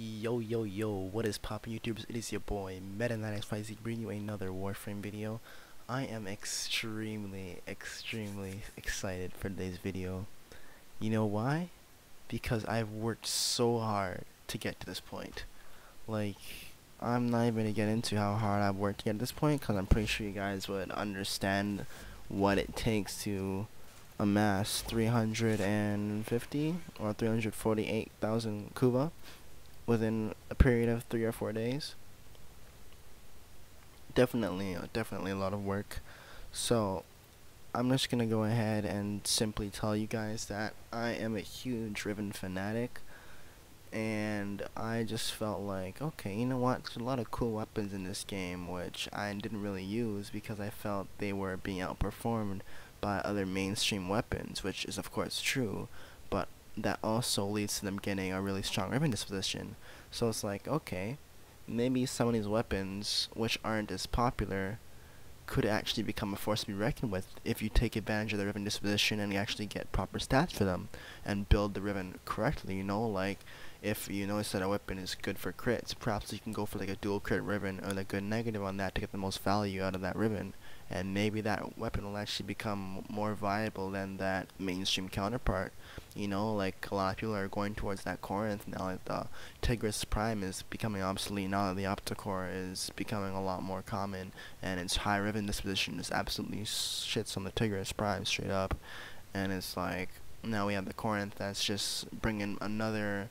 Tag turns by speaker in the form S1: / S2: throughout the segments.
S1: Yo, what is poppin' YouTubers? It is your boy Meta9XYZ bringing you another Warframe video. I am extremely excited for today's video. You know why? Because I've worked so hard to get to this point. Like, I'm not even gonna get into how hard I've worked to get to this point, because I'm pretty sure you guys would understand what it takes to amass 350 or 348,000 Kuva within a period of 3 or 4 days. Definitely a lot of work. So I'm just gonna go ahead and simply tell you guys that I am a huge Riven fanatic, and I just felt like, okay, you know what, there's a lot of cool weapons in this game which I didn't really use because I felt they were being outperformed by other mainstream weapons, which is of course true, but that also leads to them getting a really strong riven disposition. So it's like, okay, maybe some of these weapons which aren't as popular could actually become a force to be reckoned with if you take advantage of the riven disposition and you actually get proper stats for them and build the riven correctly. You know, like if you notice that a weapon is good for crits, perhaps you can go for like a dual crit riven or a good negative on that to get the most value out of that riven, and maybe that weapon will actually become more viable than that mainstream counterpart. You know, like a lot of people are going towards that Corinth now. Like the Tigris Prime is becoming obsolete now that the opticor is becoming a lot more common, and its high riven disposition is absolutely shits on the Tigris Prime straight up. And it's like now we have the Corinth that's just bringing another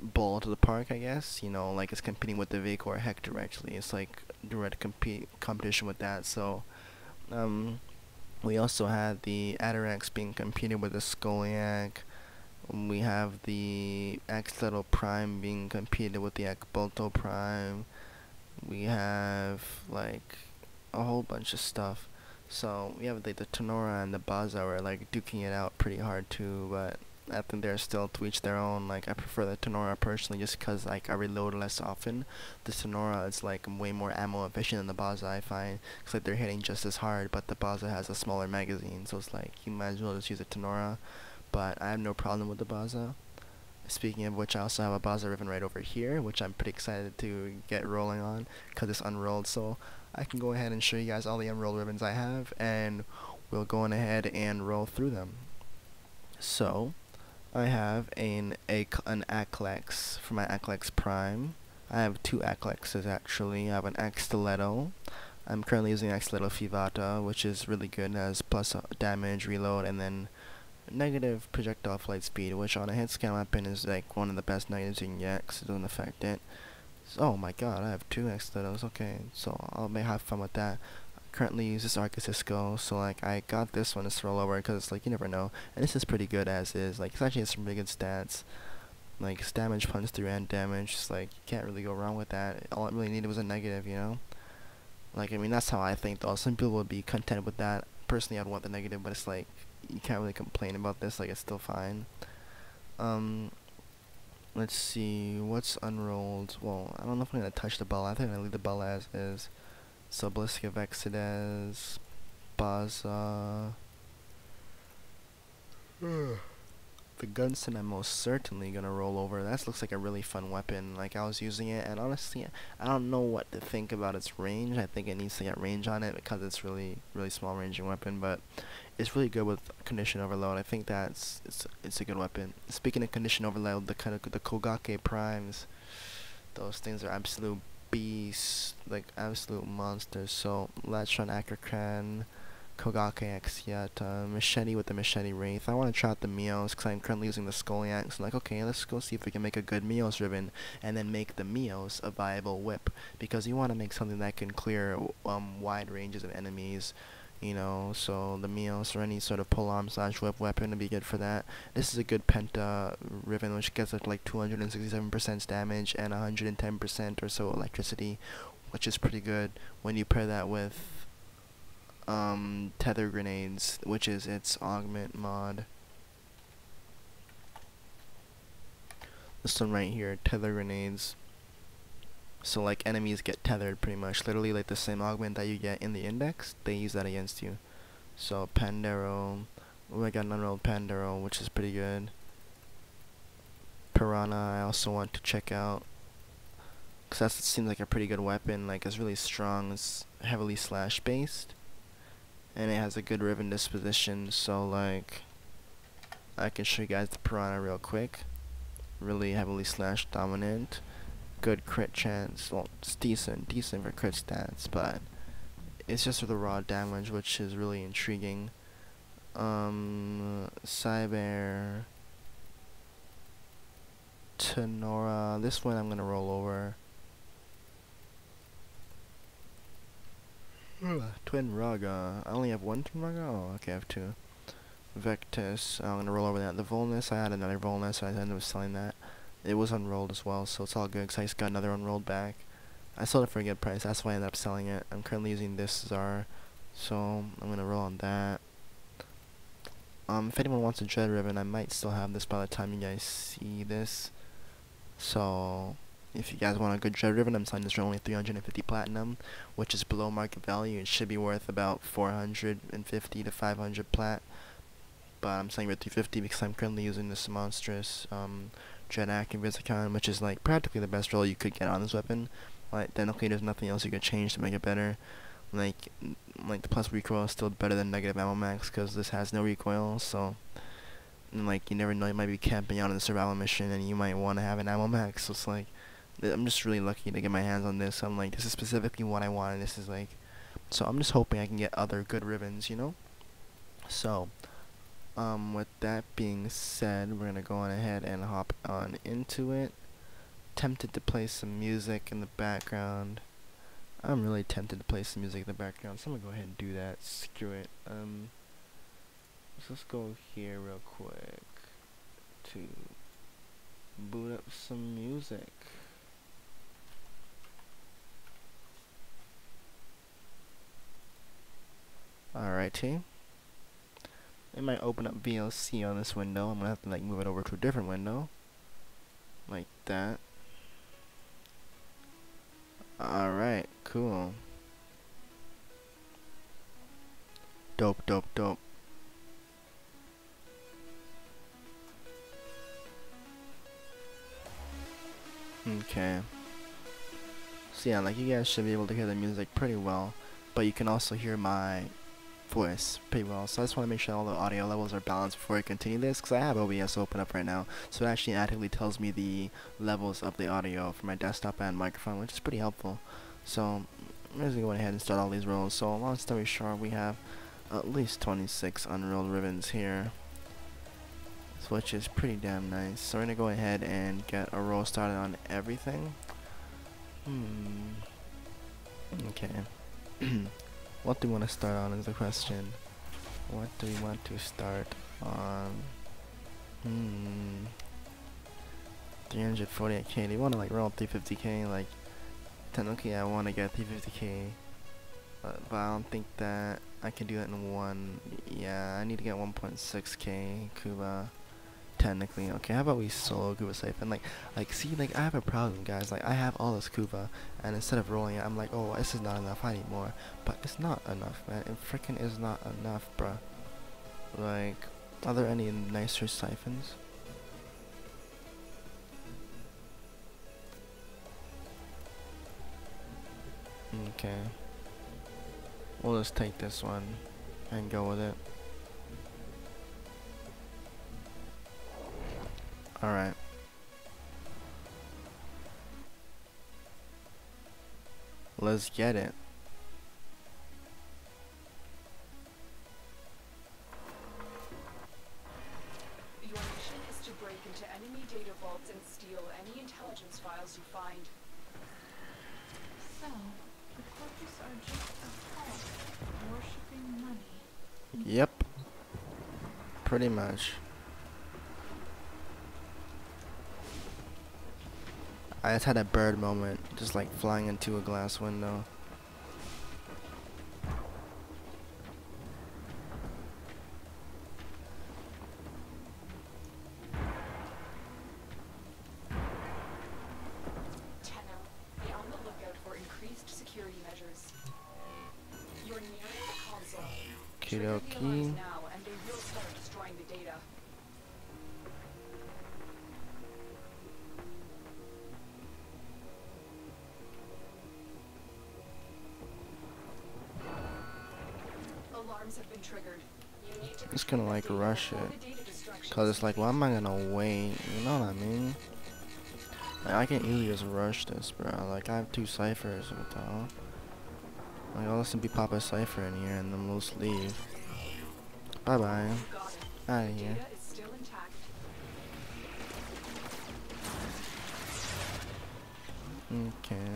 S1: ball to the park, I guess. You know, like it's competing with the Vic or Heck directly. It's like direct competition with that. So we also had the Atarax being competed with the Scoliac. We have the Axleto Prime being competed with the Akbolto Prime. We have like a whole bunch of stuff. So we have like the Tenora and the Baza are like duking it out pretty hard too, but I think they're still to each their own. Like I prefer the Tenora personally just because like I reload less often. The Tenora is like way more ammo efficient than the Baza, I find. It's like they're hitting just as hard, but the Baza has a smaller magazine, so it's like you might as well just use a Tenora. But I have no problem with the Baza. Speaking of which, I also have a Baza Riven right over here, which I'm pretty excited to get rolling on because it's unrolled. So I can go ahead and show you guys all the unrolled ribbons I have, and we'll go on ahead and roll through them. So I have an aklex for my aklex prime. I have two aklexes actually. I have an stiletto. I'm currently using stiletto fivata, which is really good, as plus damage, reload, and then negative projectile flight speed, which on a hit scan weapon is like one of the best negatives you can get because it doesn't affect it. So, oh my god, I have two stilettos. Okay, so I'll have fun with that. Currently use this arca Cisco, so like I got this one to throw over because like you never know, and this is pretty good as is. Like it's actually has some really good stats, like it's damage, punch through, and damage. It's like you can't really go wrong with that. All it really needed was a negative, you know. Like I mean that's how I think though. Some people would be content with that. Personally, I'd want the negative, but it's like you can't really complain about this. Like it's still fine. Let's see what's unrolled. Well, I don't know if I'm gonna touch the bell. I think I'm gonna leave the bell as is. So Ballistic Vexides, Baza. The gunsen I'm most certainly gonna roll over. That looks like a really fun weapon. Like I was using it, and honestly, I don't know what to think about its range. I think it needs to get range on it because it's really small ranging weapon, but it's really good with condition overload. I think that's it's a good weapon. Speaking of condition overload, the Kogake primes, those things are absolute beasts, like absolute monsters. So Latron Akrakran, Kogake Axiata, Machete with the Machete Wraith. I want to try out the Mios because I'm currently using the Scoliac. So like, okay, let's go see if we can make a good Mios ribbon and then make the Mios a viable whip, because you want to make something that can clear wide ranges of enemies. You know, so the Mios or any sort of pull-arm / whip weapon would be good for that. This is a good penta riven, which gets like 267% damage and 110% or so electricity, which is pretty good when you pair that with tether grenades, which is its augment mod. This one right here, tether grenades. So like enemies get tethered pretty much, literally like the same augment that you get in the index, they use that against you. So pandero, I got an unrolled pandero, which is pretty good. piranha I also want to check out, because that seems like a pretty good weapon. Like, it's really strong, it's heavily slash based, and it has a good riven disposition. So like, I can show you guys the piranha real quick. Really heavily slash dominant, good crit chance. Well, it's decent for crit stats, but it's just for the raw damage, which is really intriguing. Cyber Tenora. This one I'm gonna roll over. Twin Raga. I only have one Twin Raga? Oh, okay, I have two. Vectus. I'm gonna roll over that. The volnus, I had another volnus, so I ended up selling that. It was unrolled as well, so it's all good, because I just got another unrolled back. I sold it for a good price, that's why I ended up selling it. I'm currently using this Zarr, so I'm gonna roll on that. If anyone wants a dread riven, I might still have this by the time you guys see this. So if you guys want a good dread riven, I'm selling this for only 350 platinum, which is below market value. It should be worth about 450 to 500 plat, but I'm selling it for 350 because I'm currently using this monstrous dread accurate, which is like practically the best roll you could get on this weapon. Like, technically there's nothing else you could change to make it better. Like the plus recoil is still better than negative ammo max, because this has no recoil. So, and like, you never know, you might be camping out in a survival mission and you might want to have an ammo max. So it's like, I'm just really lucky to get my hands on this. I'm like, this is specifically what I want, and this is like, so I'm just hoping I can get other good rivens, you know. So with that being said, we're gonna go on ahead and hop on into it. Tempted to play some music in the background. I'm really tempted to play some music in the background, so I'm gonna go ahead and do that. Screw it. So let's go here real quick to boot up some music. Alrighty. It might open up VLC on this window. I'm gonna have to like move it over to a different window, like that. Alright, cool. Dope. Okay. So yeah, like, you guys should be able to hear the music pretty well, but you can also hear my voice pretty well. So I just want to make sure all the audio levels are balanced before I continue this, because I have OBS open up right now, so it actually actively tells me the levels of the audio for my desktop and microphone, which is pretty helpful. So I'm just gonna go ahead and start all these rolls. So long story short, we have at least 26 unrolled rivens here, which is pretty damn nice. So we're gonna go ahead and get a roll started on everything. Okay. What do we want to start on is the question. What do we want to start on? 348k. Do you want to like roll 350k? Like, technically I want to get 350k, but I don't think that I can do that in one. Yeah, I need to get 1.6k Kuva. Technically, okay. How about we solo Kuva siphon? Like, see, like, I have a problem, guys. Like, I have all this Kuva, and instead of rolling it, I'm like, oh, this is not enough. I need more, but it's not enough, man. It freaking is not enough, bruh. Like, are there any nicer siphons? Okay. We'll just take this one and go with it. Alright. Let's get it.
S2: Your mission is to break into enemy data vaults and steal any intelligence files you find.
S3: So, the corpus are just a cult worshipping money.
S1: Yep. Pretty much. I just had a bird moment, just like flying into a glass window.
S2: Be on the lookout for increased security measures. You're nearing the console. Trigger the alarms
S1: Okie.
S2: now, and they will start destroying the data. Alarms have been triggered. You need to
S1: Just gonna like rush
S2: before
S1: it.
S2: the data destruction
S1: Cause it's like, why am I gonna wait? You know what I mean? Like, I can easily just rush this, bro. Like, I have 2 ciphers. What the hell? Like, I'll simply pop a cipher in here and then we'll just leave. Bye bye.
S2: You got it.
S1: Out of
S2: The
S1: here.
S2: data is still intact.
S1: Okay.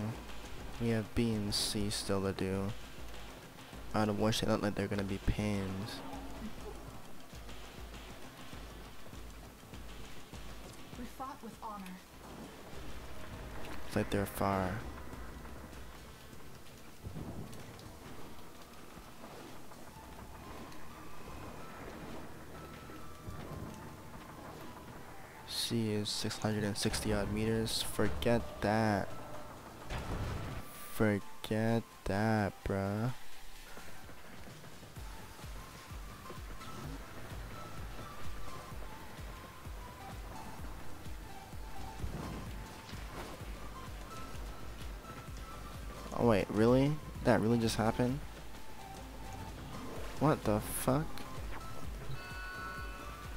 S1: We have B and C still to do. Out of which they look like they're gonna be pains.
S3: We fought with honor.
S1: It's like they're far. C is 660 odd meters. Forget that. Forget that, bruh. Oh wait, really? That really just happened? What the fuck?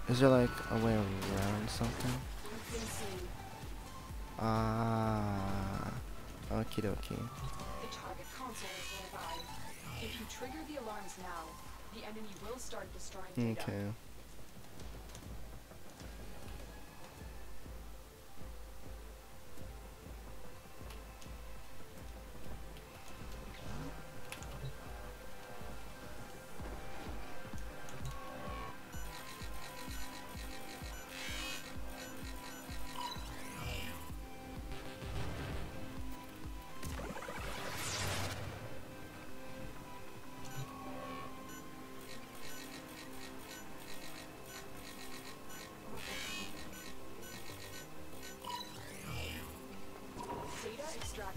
S1: Is there like a way around something?
S2: You've been seen.
S1: Ah, okie dokie.
S2: The target console is nearby. If you trigger the alarms now, the enemy will start destroying data.
S1: Okay.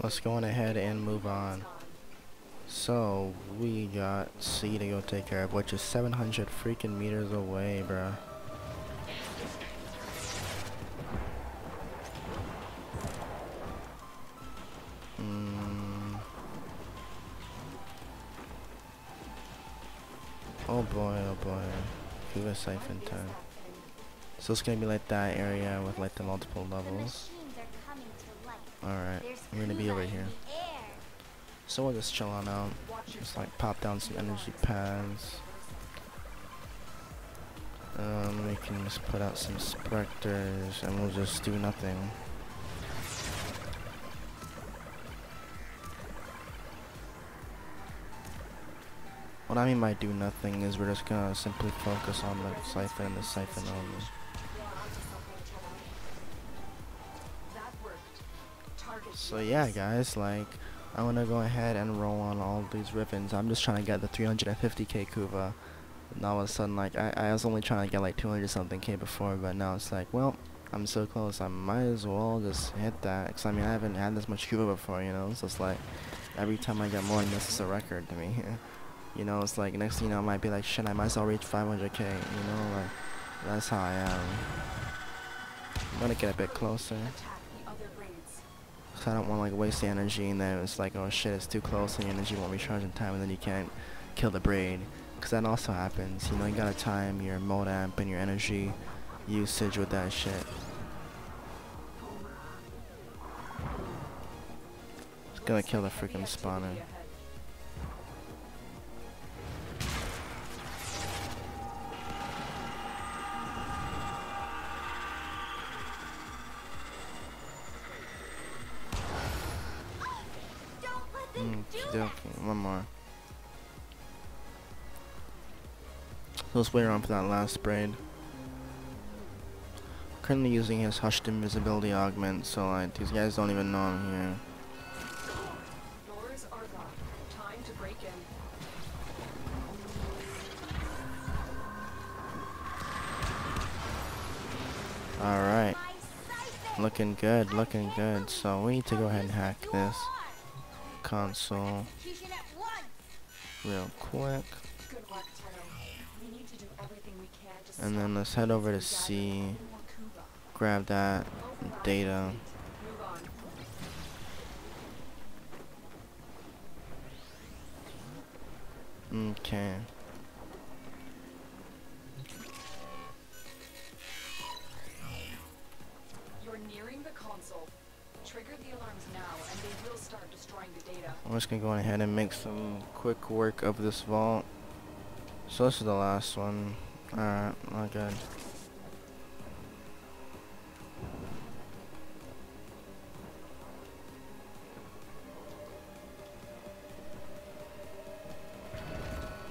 S1: Let's go on ahead and move on. So, we got C to go take care of, which is 700 freaking meters away, bruh. Oh boy, oh boy. Kuva siphon time. So it's gonna be like that area with like the multiple levels. Alright, we're gonna be over here. So we'll just chill on out. Just like pop down some energy pads. We can just put out some specters and we'll just do nothing. What I mean by do nothing is we're just gonna simply focus on the siphon and the siphon only. So yeah guys, like, I wanna go ahead and roll on all these rivens. I'm just trying to get the 350k Kuva. And all of a sudden, like, I was only trying to get like 200 something k before, but now it's like, well, I'm so close, I might as well just hit that. Cause I mean, I haven't had this much Kuva before, you know, so it's like, every time I get more, this is a record to me. You know, it's like, next thing you know, I might be like, shit, I might as well reach 500k, you know, like, that's how I am. I'm gonna get a bit closer. Cause I don't want to like waste the energy and then it's like, oh shit, it's too close and your energy won't recharge in time and then you can't kill the braid. Cause that also happens, you know, you gotta time your mode amp and your energy usage with that shit. It's gonna kill the freaking spawner. Okay, one more. So let's wait around for that last braid. Currently using his hushed invisibility augment, so like these guys don't even know I'm here.
S2: Doors are locked. Time to break in.
S1: Alright. Looking good, looking good. So we need to go ahead and hack this console real quick.
S2: Good work, Taro. We need to do everything we can to
S1: And then let's head over to C, grab that data.
S2: move on.
S1: Okay.
S2: the console. Trigger the alarms now, and they will start destroying the data.
S1: I'm just gonna go ahead and make some quick work of this vault. So this is the last one. Alright, not good.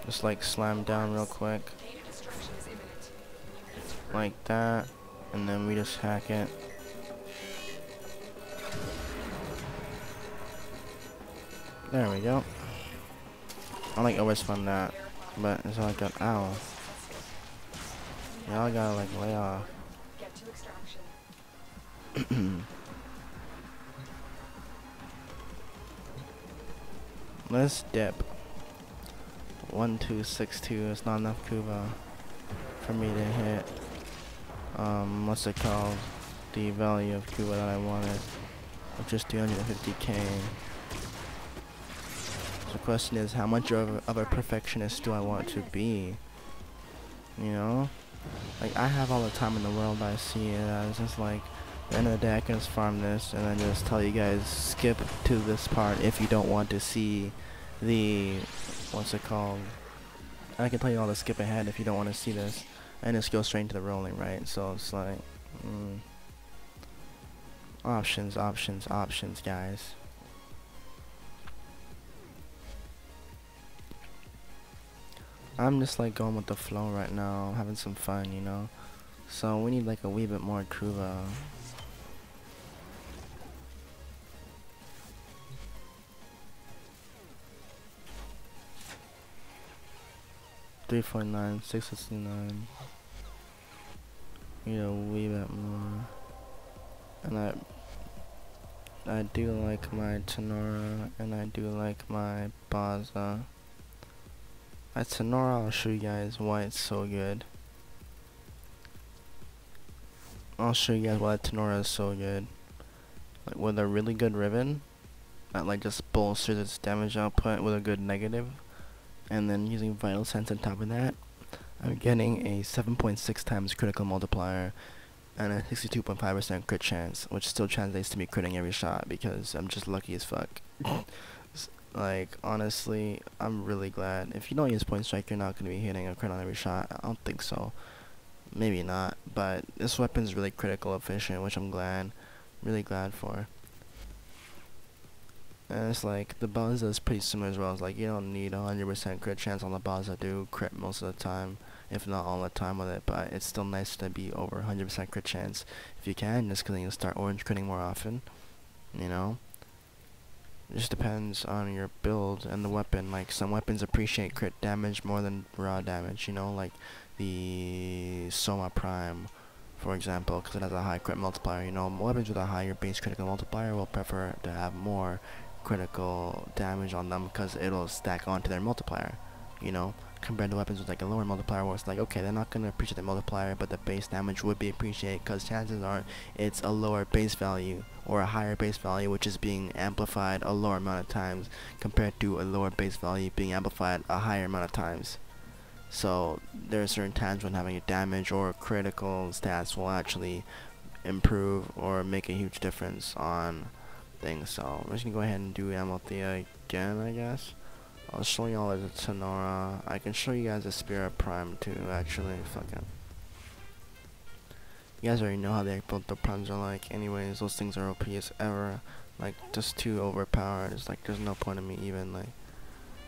S1: Just like slam down real quick.
S2: Data destruction is imminent.
S1: Like that. And then we just hack it. There we go. I like always fun that. But it's like an ow. Y'all gotta like lay off.
S2: Get to extraction.
S1: Let's dip. 1262 is not enough Kuva for me to hit what's it called, the value of Kuva that I wanted, which is 350k. So the question is, how much of a perfectionist do I want to be? You know, like I have all the time in the world. I see it as just like at the end of the day I can just farm this and then just tell you guys skip to this part if you don't want to see the what's it called. I can tell you all to skip ahead if you don't want to see this, and just go straight into the rolling, right? So it's like options, options, options, guys. I'm just like going with the flow right now, having some fun, you know. So we need like a wee bit more Kuva. $349, $669. Need a wee bit more. And I do like my tenora, and I do like my baza. At tenora, I'll show you guys why it's so good. I'll show you guys why tenora is so good. Like with a really good riven that like just bolsters its damage output with a good negative, and then using vital sense on top of that, I'm getting a 7.6 times critical multiplier and a 62.5% crit chance, which still translates to me critting every shot because I'm just lucky as fuck. Like, honestly, I'm really glad. If you don't use point strike, you're not going to be hitting a crit on every shot. I don't think so. Maybe not, but this weapon's really critical efficient, which I'm glad, really glad for. And it's like, the baza is pretty similar as well. It's like, you don't need 100% crit chance on the baza to crit most of the time, if not all the time with it, but it's still nice to be over 100% crit chance if you can, just because you'll start orange critting more often, you know? It just depends on your build and the weapon. Like, some weapons appreciate crit damage more than raw damage, you know, like the Soma Prime, for example, because it has a high crit multiplier. You know, weapons with a higher base critical multiplier will prefer to have more critical damage on them because it'll stack onto their multiplier, you know, compared to weapons with like a lower multiplier where it's like, okay, they're not going to appreciate the multiplier, but the base damage would be appreciated because chances are it's a lower base value or a higher base value which is being amplified a lower amount of times compared to a lower base value being amplified a higher amount of times. So there are certain times when having a damage or critical stats will actually improve or make a huge difference on things. So I'm just gonna go ahead and do Amalthea again, I guess. I'll show you all the Tenora. I can show you guys the Spirit Prime too, actually. Fuck it. You guys already know how they built the primes are like. Anyways, those things are OP as ever. Like, just too overpowered. It's like, there's no point in me even, like,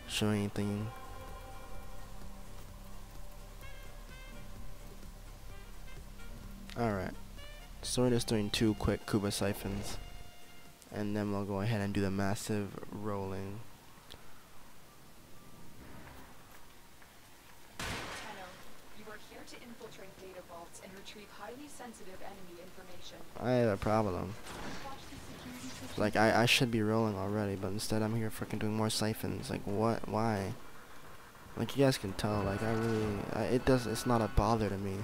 S1: showing anything. Alright. So we're just doing 2 quick Kuva siphons. And then we'll go ahead and do the massive rolling. I have a problem. Like, I should be rolling already, but instead I'm here freaking doing more siphons. Like, what? Why? Like, you guys can tell, like, it's not a bother to me.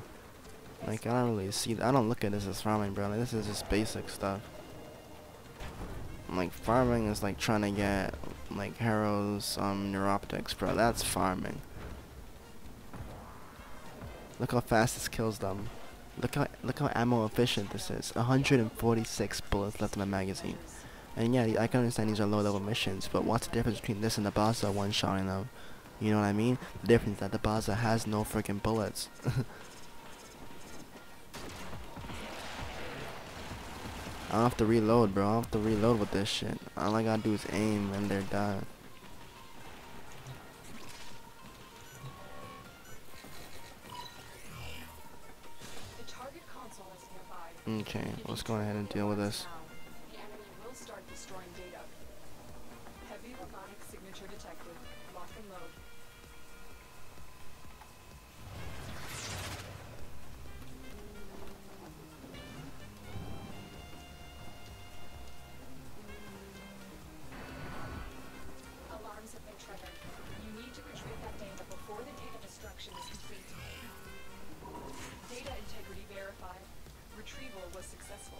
S1: Like, I don't really see, I don't look at this as farming, bro. Like, this is just basic stuff. Like, farming is like trying to get, like, Harrow's, neuroptics, bro. That's farming. Look how fast this kills them. Look how ammo efficient this is. 146 bullets left in my magazine. And yeah, I can understand these are low level missions, but what's the difference between this and the baza one-shotting them? You know what I mean? The difference is that the baza has no freaking bullets. I don't have to reload, bro. I don't have to reload with this shit. All I gotta do is aim and they're done.
S2: The target console is nearby.
S1: Okay, let's go ahead and deal with this.
S2: The enemy will start destroying data. Heavy robotic signature detected. Lock and load. Alarms have been triggered. You need to retrieve that data before the data destruction is complete. Data integrity verified. Retrieval was successful.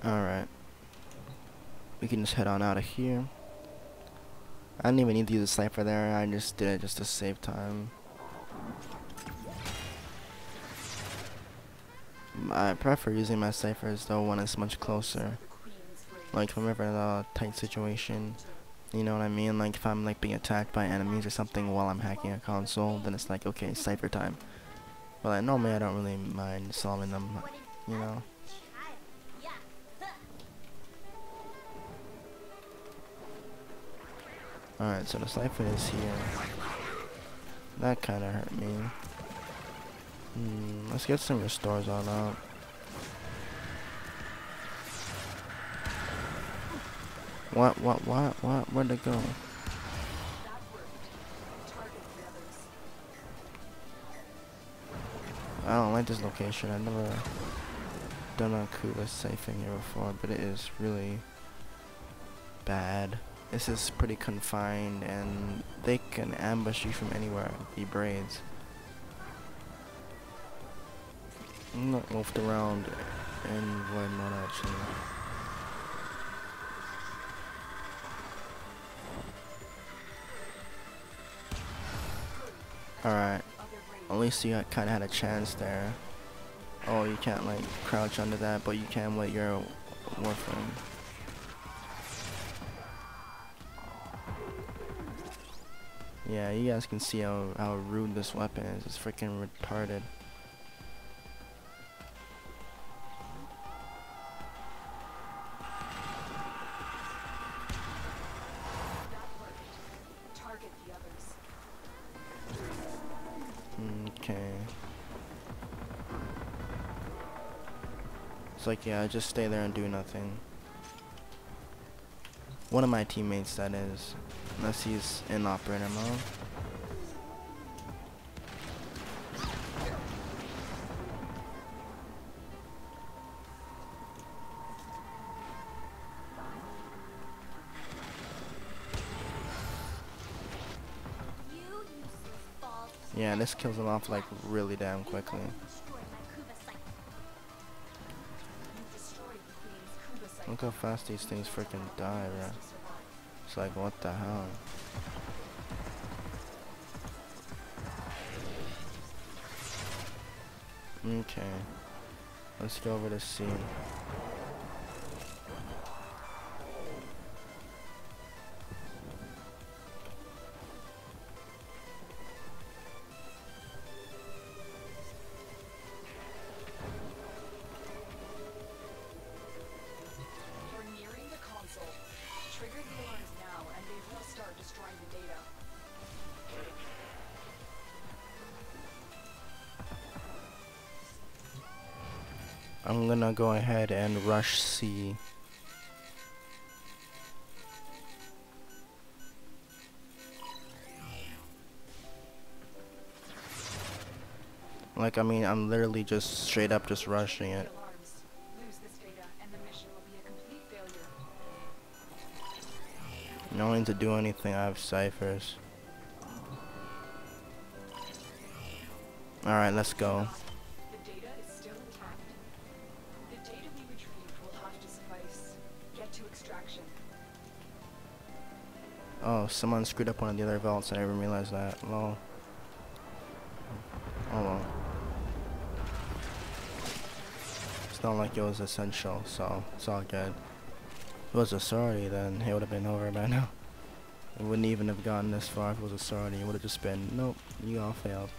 S1: Alright. We can just head on out of here. I didn't even need to use a cipher there. I just did it just to save time. I prefer using my ciphers though when it's much closer. Like if I'm ever in a tight situation, you know what I mean? Like if I'm like being attacked by enemies or something while I'm hacking a console, then it's like, okay, cipher time. But like normally I don't really mind solving them, you know? Alright, so the siphon is here. That kinda hurt me. Let's get some restores on out. What? Where'd it go?
S2: That worked. Target the others.
S1: I don't like this location. I've never done a Kuva siphon here before, but it is really bad. This is pretty confined, and they can ambush you from anywhere. The braids. I'm not moved around in void mode actually. Alright. At least you kind of had a chance there. Oh, you can't like crouch under that, but you can with your warframe. Yeah, you guys can see how rude this weapon is. It's freaking retarded.
S2: That worked. Target the others.
S1: Okay. It's like, yeah, just stay there and do nothing. One of my teammates, that is. Unless he's in operator mode. Yeah, this kills him off like really damn quickly. Look how fast these things freaking die, bro. It's like, what the hell? Okay. Let's go over to C.
S2: You're nearing the console. Trigger the alarms now, and they will start destroying the data.
S1: I'm gonna go ahead and rush C. Like, I mean, I'm literally just straight up just rushing it.
S2: Alarms. Lose this data, and the mission will be a complete failure.
S1: No need to do anything, I have ciphers. Alright, let's go.
S2: The data is still intact. The data we retrieved will have to suffice. Get to extraction.
S1: Oh, someone screwed up one of the other vaults, I didn't even realize that. Lol. Oh well. It's not like it was essential, so it's all good. If it was a sorority, then it would have been over by now. It wouldn't even have gotten this far if it was a sorority. It would have just been, nope, you all failed.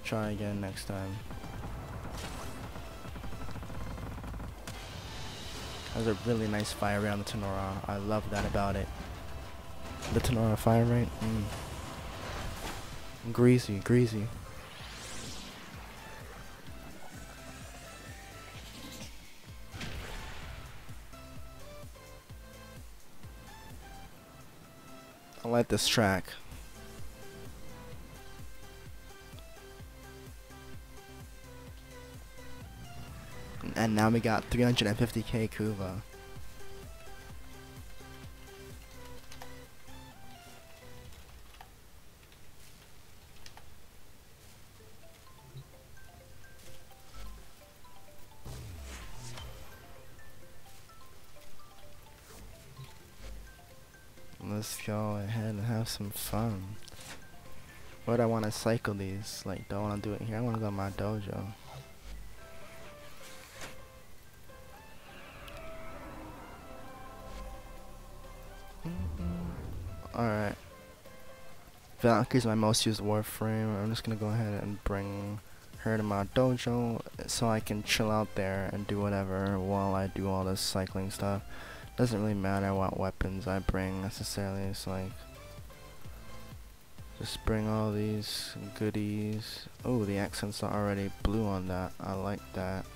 S1: Try again next time. That was a really nice fire rate on the Tenora. I love that about it. The Tenora fire rate, greasy, greasy. I like this track. And now we got 350k Kuva. Let's go ahead and have some fun. Where do I want to cycle these? Like, do I want to do it here? I want to go to my dojo. Alright. Valkyrie's my most used warframe. I'm just gonna go ahead and bring her to my dojo so I can chill out there and do whatever while I do all this cycling stuff. Doesn't really matter what weapons I bring necessarily. It's like, just bring all these goodies. Oh, the accents are already blue on that. I like that.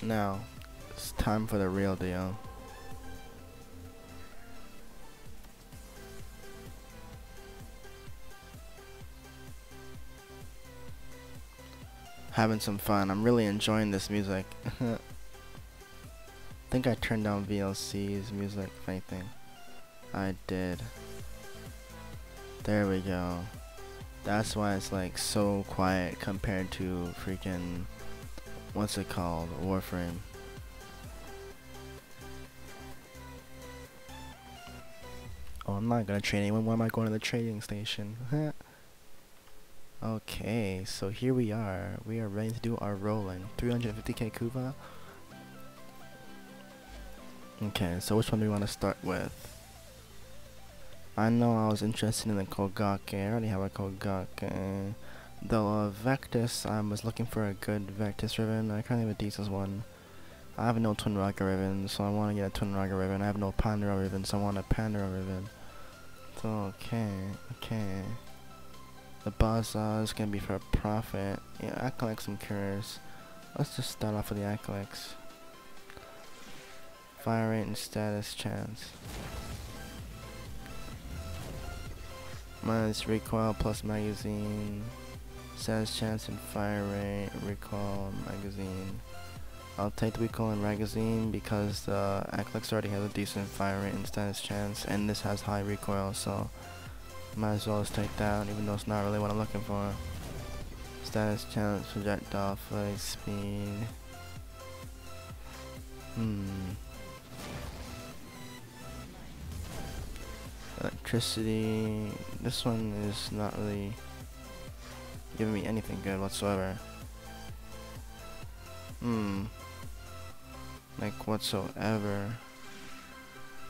S1: Now, it's time for the real deal. Having some fun. I'm really enjoying this music. I think I turned down VLC's music, if anything. I did. There we go. That's why it's like so quiet compared to freaking, what's it called, Warframe. Oh, I'm not gonna trade anyone. Why am I going to the trading station? Okay, so here we are. We are ready to do our rolling. 350k Kuva. Okay, so which one do we want to start with? I know I was interested in the Kogake. I already have a Kogake. Though Vectis, I was looking for a good Vectis riven. I currently have a decent one. I have no Twin Raga riven, so I want to get a Twin Raga riven. I have no Pandero riven, so I want a Pandero riven. So okay. The baza is gonna be for a profit. Yeah, aklex, I'm curious. Let's just start off with the aklex. Fire rate and status chance. Minus recoil plus magazine. Status chance and fire rate, recoil, magazine. I'll take the recoil and magazine because the aklex already has a decent fire rate and status chance, and this has high recoil, so might as well just take that, even though it's not really what I'm looking for. Status chance, projectile, flight speed. Electricity. This one is not really giving me anything good whatsoever. Like whatsoever.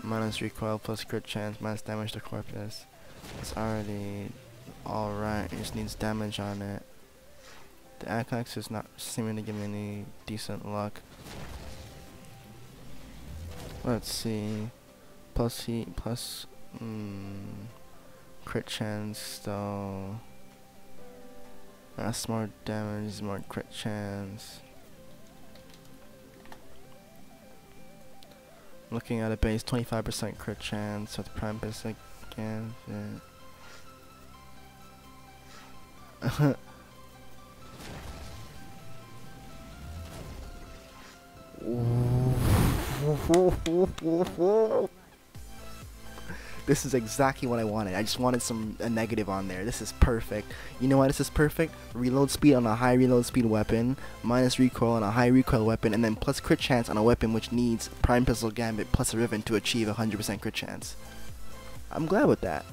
S1: Minus recoil plus crit chance, minus damage to corpus. It's already alright, it just needs damage on it. The aklex is not seeming to give me any decent luck. Let's see. Plus heat, plus crit chance though. That's more damage, more crit chance. Looking at a base 25% crit chance with prime basic again. This is exactly what I wanted. I just wanted a negative on there. This is perfect. You know why this is perfect? Reload speed on a high reload speed weapon, minus recoil on a high recoil weapon, and then plus crit chance on a weapon which needs prime pistol gambit plus a riven to achieve 100% crit chance. I'm glad with that.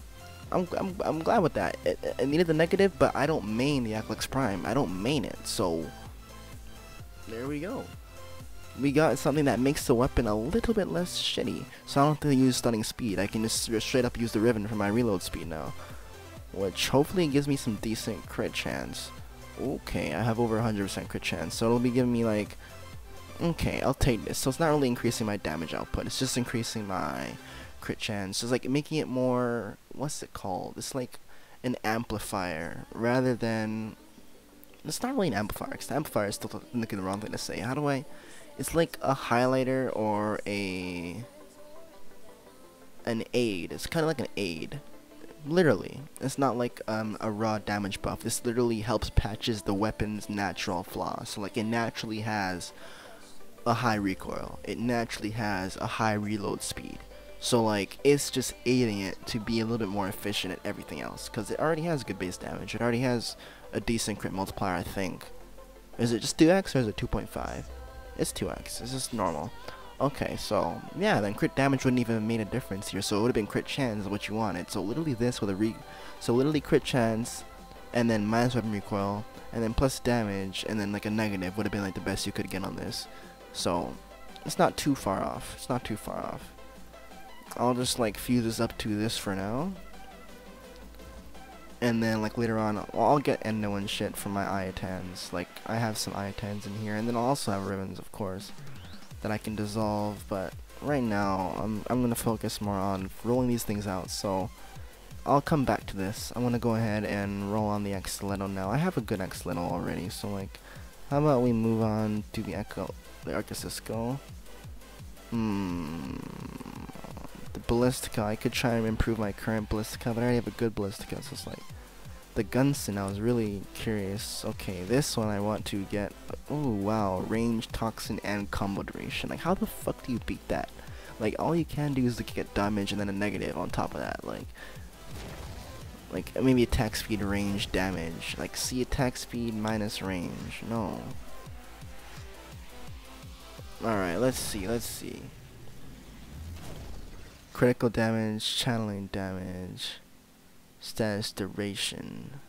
S1: I'm glad with that. It needed the negative, but I don't main the Aklex Prime. I don't main it, so there we go. We got something that makes the weapon a little bit less shitty. So I don't have to use stunning speed. I can just straight up use the riven for my reload speed now, which hopefully gives me some decent crit chance. Okay, I have over 100% crit chance, so it'll be giving me like, okay, I'll take this. So it's not really increasing my damage output, it's just increasing my crit chance. So it's like making it more, what's it called? It's like an amplifier rather than, it's not really an amplifier, because the amplifier is still the wrong thing to say. How do I, it's like a highlighter or an aid. It's kind of like an aid. Literally, it's not like a raw damage buff. This literally helps patches the weapon's natural flaws. So like it naturally has a high recoil. It naturally has a high reload speed. So like it's just aiding it to be a little bit more efficient at everything else, because it already has good base damage. It already has a decent crit multiplier, I think. Is it just 2x or is it 2.5? It's 2x. It's just normal. Okay, so yeah, then crit damage wouldn't even have made a difference here, so it would have been crit chance what you wanted. So literally this with a so literally crit chance, and then minus weapon recoil, and then plus damage, and then like a negative would have been like the best you could get on this. So it's not too far off. It's not too far off. I'll just like fuse this up to this for now, and then like later on I'll get endo and shit from my iotans. Like I have some iotans in here, and then I'll also have rivens, of course, that I can dissolve, but right now I'm gonna focus more on rolling these things out, so I'll come back to this. I'm gonna go ahead and roll on the Xleto now. I have a good Xleto already, so like how about we move on to the arca Cisco. The ballistica, I could try and improve my current ballistica, but I already have a good ballistica, so it's like the gunsen, I was really curious. Okay, this one I want to get. Oh wow, range, toxin, and combo duration. Like how the fuck do you beat that? Like all you can do is to get damage and then a negative on top of that. Like maybe attack speed, range, damage. Like see attack speed minus range. No. Alright, let's see. Critical damage, channeling damage, status duration.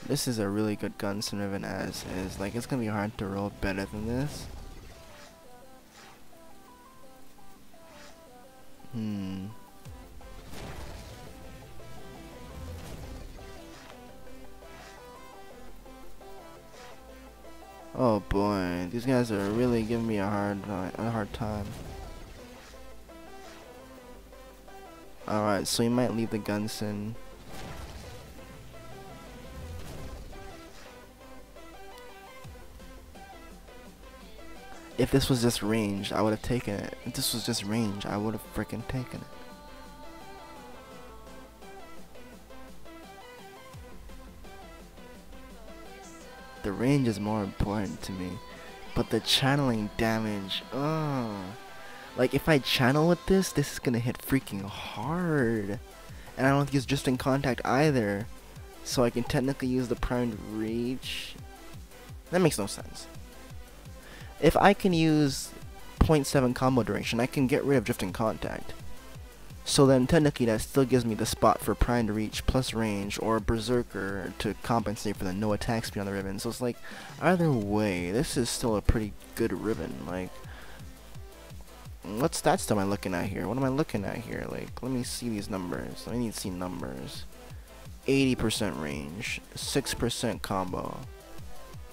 S1: This is a really good gunsen riven as is. Like it's gonna be hard to roll better than this. Oh boy, these guys are really giving me a hard time. Alright, so you might leave the gunsen. If this was just range, I would have taken it. If this was just range, I would have freaking taken it. The range is more important to me, but the channeling damage, like if I channel with this is gonna hit freaking hard, and I don't have to use drifting contact either, so I can technically use the primed reach. That makes no sense. If I can use 0.7 combo duration, I can get rid of drifting contact. So then technically that still gives me the spot for primed reach plus range or berserker to compensate for the no attack speed on the riven. So it's like either way, this is still a pretty good riven. Like what stats am I looking at here? What am I looking at here? Like let me see these numbers. I need to see numbers. 80% range, 6% combo,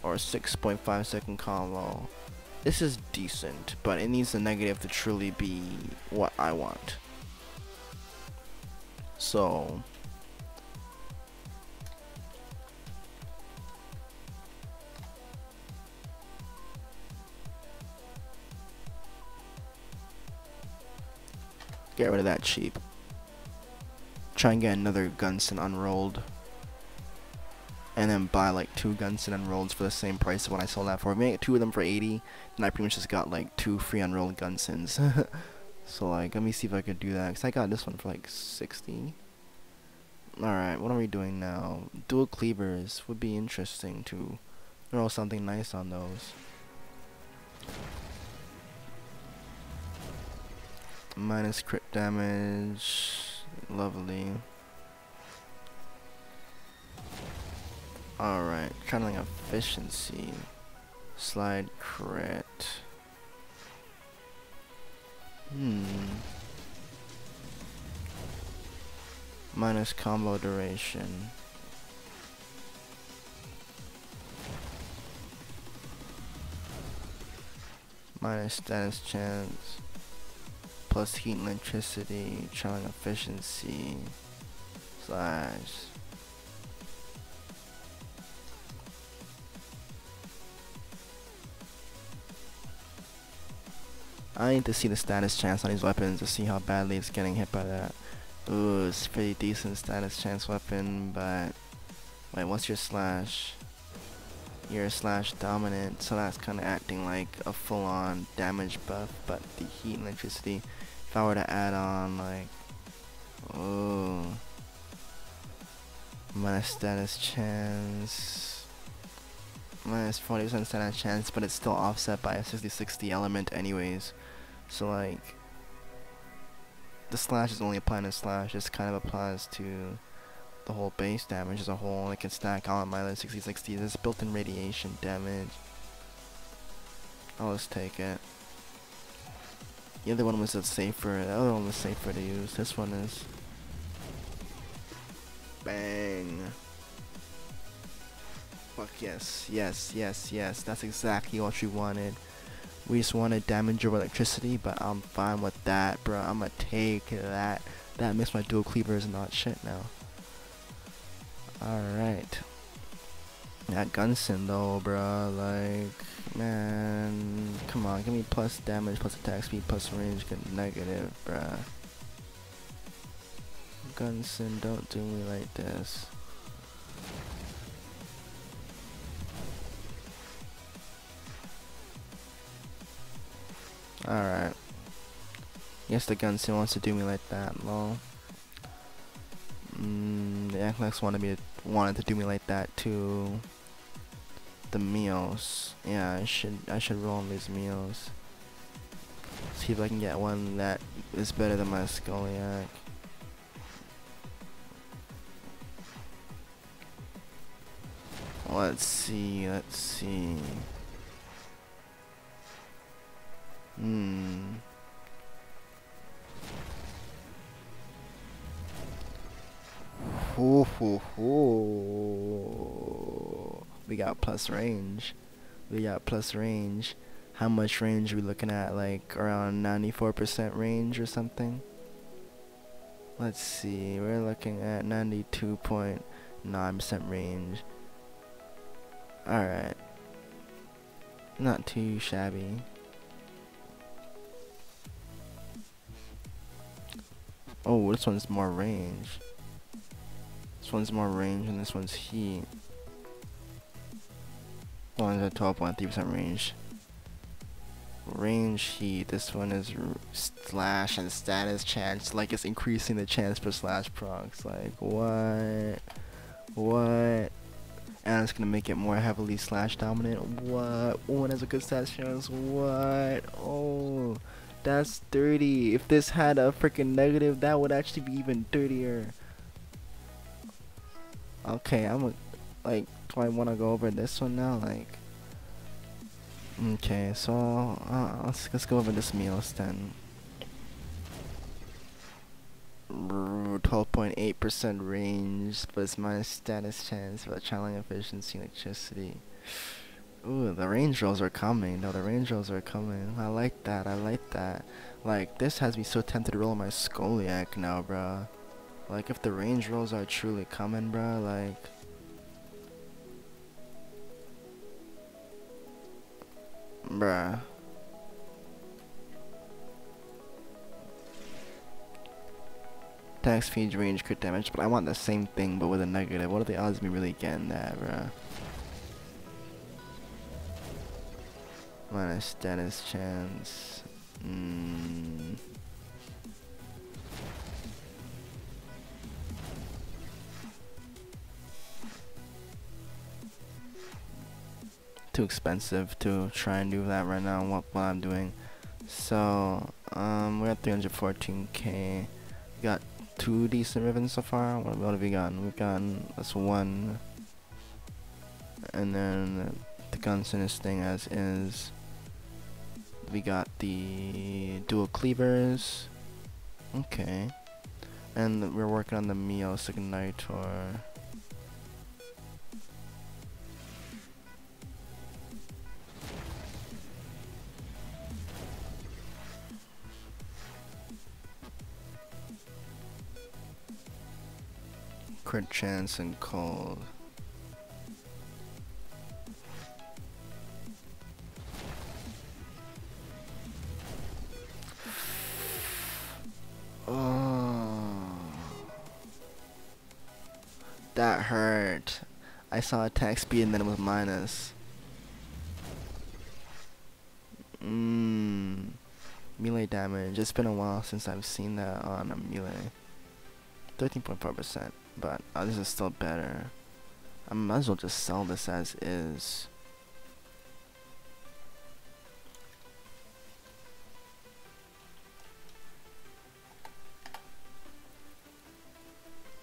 S1: or 6.5 second combo. This is decent, but it needs the negative to truly be what I want. So get rid of that cheap. Try and get another gunsen unrolled, and then buy like 2 gunsen unrolled for the same price of what I sold that for. Make 2 of them for 80, and I pretty much just got like 2 free unrolled gunsens. So like, let me see if I could do that, because I got this one for like 60. Alright, what are we doing now? Dual cleavers would be interesting to roll something nice on those. minus crit damage. Lovely. Alright, channeling efficiency. Slide crit. Minus combo duration. Minus status chance. Plus heat and electricity. Channeling efficiency. Slash. I need to see the status chance on these weapons to see how badly it's getting hit by that. Ooh, it's a pretty decent status chance weapon, but wait, what's your slash? You're a slash dominant, so that's kind of acting like a full-on damage buff, but the heat and electricity, if I were to add on like, oh, minus status chance, minus 40% status chance, but it's still offset by a 60-60 element anyways. So like, the slash is only applying to slash, this kind of applies to the whole base damage as a whole. It can stack on my 60-60. There's built-in radiation damage. I'll just take it. The other one was safer. The other one was safer to use. This one is. Bang. Fuck yes. Yes, yes, yes. That's exactly what you wanted. We just wanted damage over electricity, but I'm fine with that, bro. I'm gonna take that. That makes my dual cleavers not shit now. Alright. That gunsen though, bro. Like, man. Come on, give me plus damage, plus attack speed, plus range, get negative, bruh. Gunsen, don't do me like this. Alright. Guess the gunsen wants to do me like that, lol. The aklex wanted to do me like that too. The meals. Yeah, I should roll on these meals. See if I can get one that is better than my scoliac. Let's see. We got plus range. How much range are we looking at? Like around 94% range or something? Let's see. We're looking at 92.9% range. Alright. Not too shabby. Oh, this one's more range. This one's more range and this one's heat. This one's at 12.3% range. Range heat. This one is slash and status chance. Like it's increasing the chance for slash procs. Like what? And it's gonna make it more heavily slash dominant. What? Oh, it has a good status chance. What? Oh, that's dirty. If this had a freaking negative, that would actually be even dirtier. Okay, do I want to go over this one now? Like, okay, so let's go over this meals then. 12.8% range, plus minus status chance for the channeling efficiency and electricity. Ooh, the range rolls are coming. No, the range rolls are coming. I like that. Like, this has me so tempted to roll my scoliac now, bruh. Like, if the range rolls are truly coming, bruh, like... Bruh. Attack speed, range, crit damage, but I want the same thing but with a negative. What are the odds of me really getting that, bruh? Minus status chance. Too expensive to try and do that right now. What I'm doing. So, we're at 314k. We got 2 decent rivens so far. What have we gotten? We've gotten this one. And then the gunsen is staying as is. We got the dual cleavers. Okay. And we're working on the mediocre ignitor. Crit chance and cold. Oh, that hurt. I saw attack speed and then it was minus. Melee damage. It's been a while since I've seen that on a melee. 13.4%, but this is still better. I might as well just sell this as is.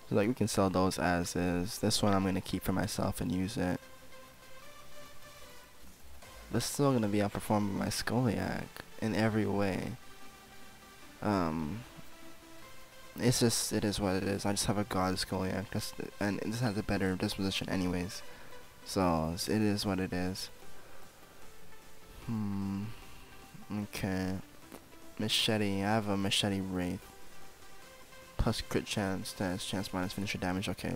S1: So like we can sell those as is. This one I'm gonna keep for myself and use it. But still gonna be outperforming my scoliac in every way. It's just, it is what it is. I just have a god scoliac, and this has a better disposition anyways. So it is what it is. Okay. Machete. I have a machete wraith. Plus crit chance, that's chance minus finisher damage. Okay.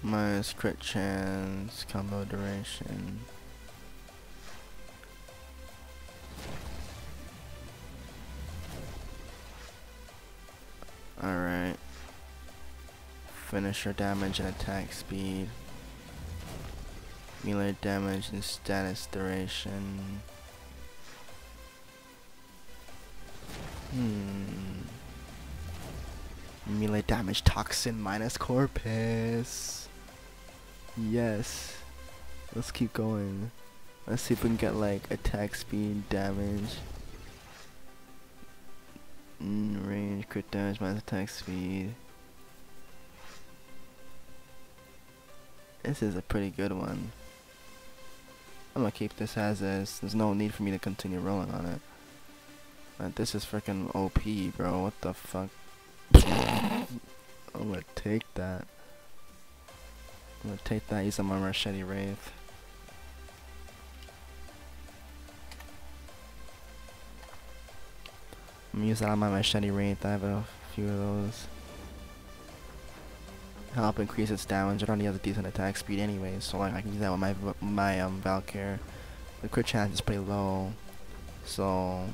S1: Minus crit chance, combo duration. Alright. Finisher damage and attack speed. Melee damage and status duration. Melee damage toxin minus corpus. Yes. Let's keep going. Let's see if we can get like attack speed, damage. Range, crit damage minus attack speed. This is a pretty good one. I'm gonna keep this as is. There's no need for me to continue rolling on it. This is freaking OP, bro. What the fuck? I'm gonna take that. I'm gonna take that. Use my machete wraith. I'm gonna use that on my machete wraith. I have a few of those. Help increase its damage. It already has a decent attack speed anyway, so like I can use that with my Valkyr. The crit chance is pretty low, so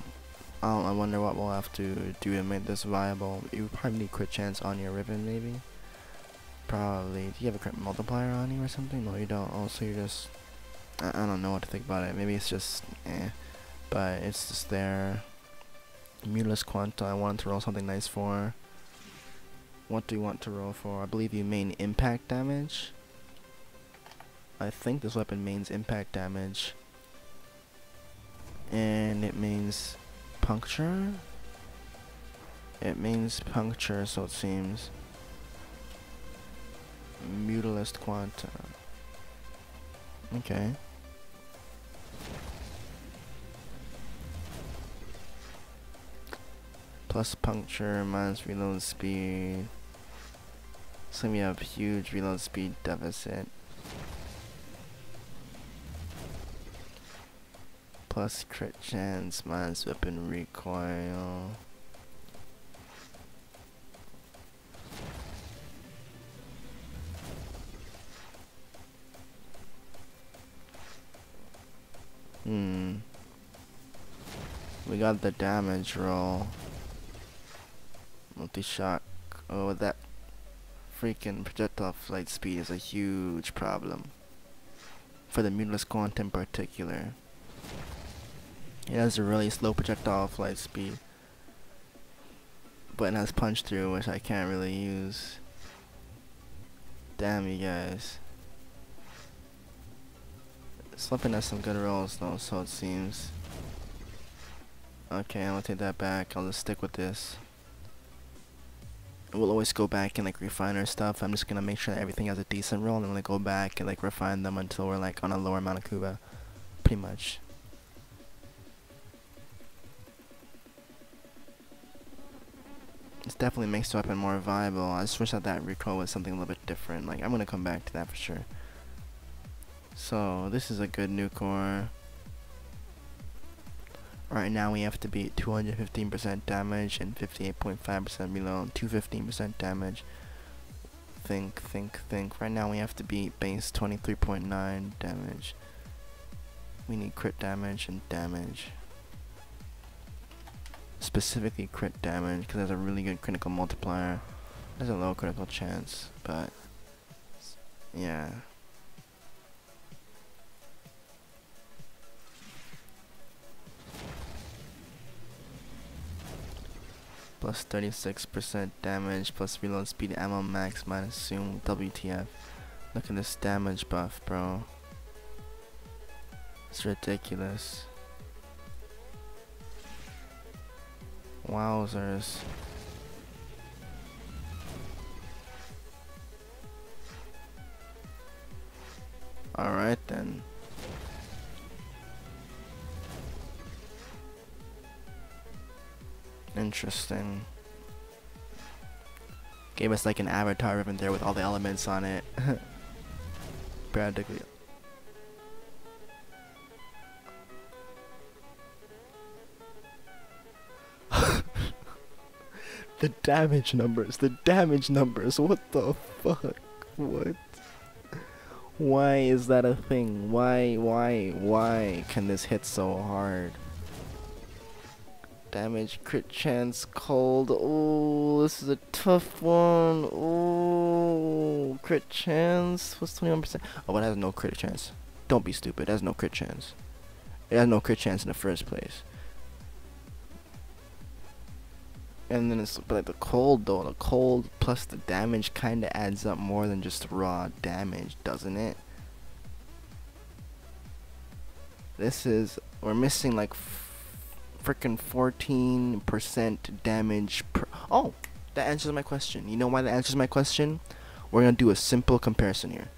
S1: I wonder what we'll have to do to make this viable. You probably need crit chance on your riven, maybe. Probably. Do you have a crit multiplier on you or something? No, you don't. Also, you're just. I don't know what to think about it. Maybe it's just but it's just there. Mutilus Quanta. I wanted to roll something nice for. What do you want to roll for? I believe you main impact damage. I think this weapon mains impact damage. And it means puncture? It means puncture, so it seems. Mutilist Quanta. Okay. Plus puncture, minus reload speed. So we have huge reload speed deficit. Plus crit chance, minus weapon recoil. We got the damage roll. Multi-shock. Oh, that freaking projectile flight speed is a huge problem. For the Mutilus Quanta in particular. It has a really slow projectile flight speed. But it has punch through, which I can't really use. Damn you guys. Slipping has some good rolls though, so it seems. Okay, I'll take that back. I'll just stick with this. We'll always go back and like refine our stuff. I'm just gonna make sure that everything has a decent roll, and then like go back and like refine them until we're like on a lower amount of Kuva, pretty much. This definitely makes the weapon more viable. I just wish that that recoil was something a little bit different. Like I'm gonna come back to that for sure. So this is a good new core. Right now we have to beat 215% damage and 58.5% below, 215% damage. Think. Right now we have to beat base 23.9 damage. We need crit damage and damage. Specifically crit damage, because there's a really good critical multiplier. There's a low critical chance, but yeah. Plus 36% damage, plus reload speed, ammo max, minus zoom, WTF. Look at this damage buff, bro. It's ridiculous. Wowzers. Alright then. Interesting. Gave us like an avatar riven there with all the elements on it. Practically. The damage numbers, what the fuck? What? Why is that a thing? Why can this hit so hard? Damage, crit chance, cold. Oh, this is a tough one. Oh, crit chance was 21%. Oh, but it has no crit chance. Don't be stupid. It has no crit chance. It has no crit chance in the first place. And then it's but like the cold though. The cold plus the damage kind of adds up more than just raw damage, doesn't it? This is we're missing like freaking 14% damage per. Oh, that answers my question. You know why that answers my question? We're gonna do a simple comparison here.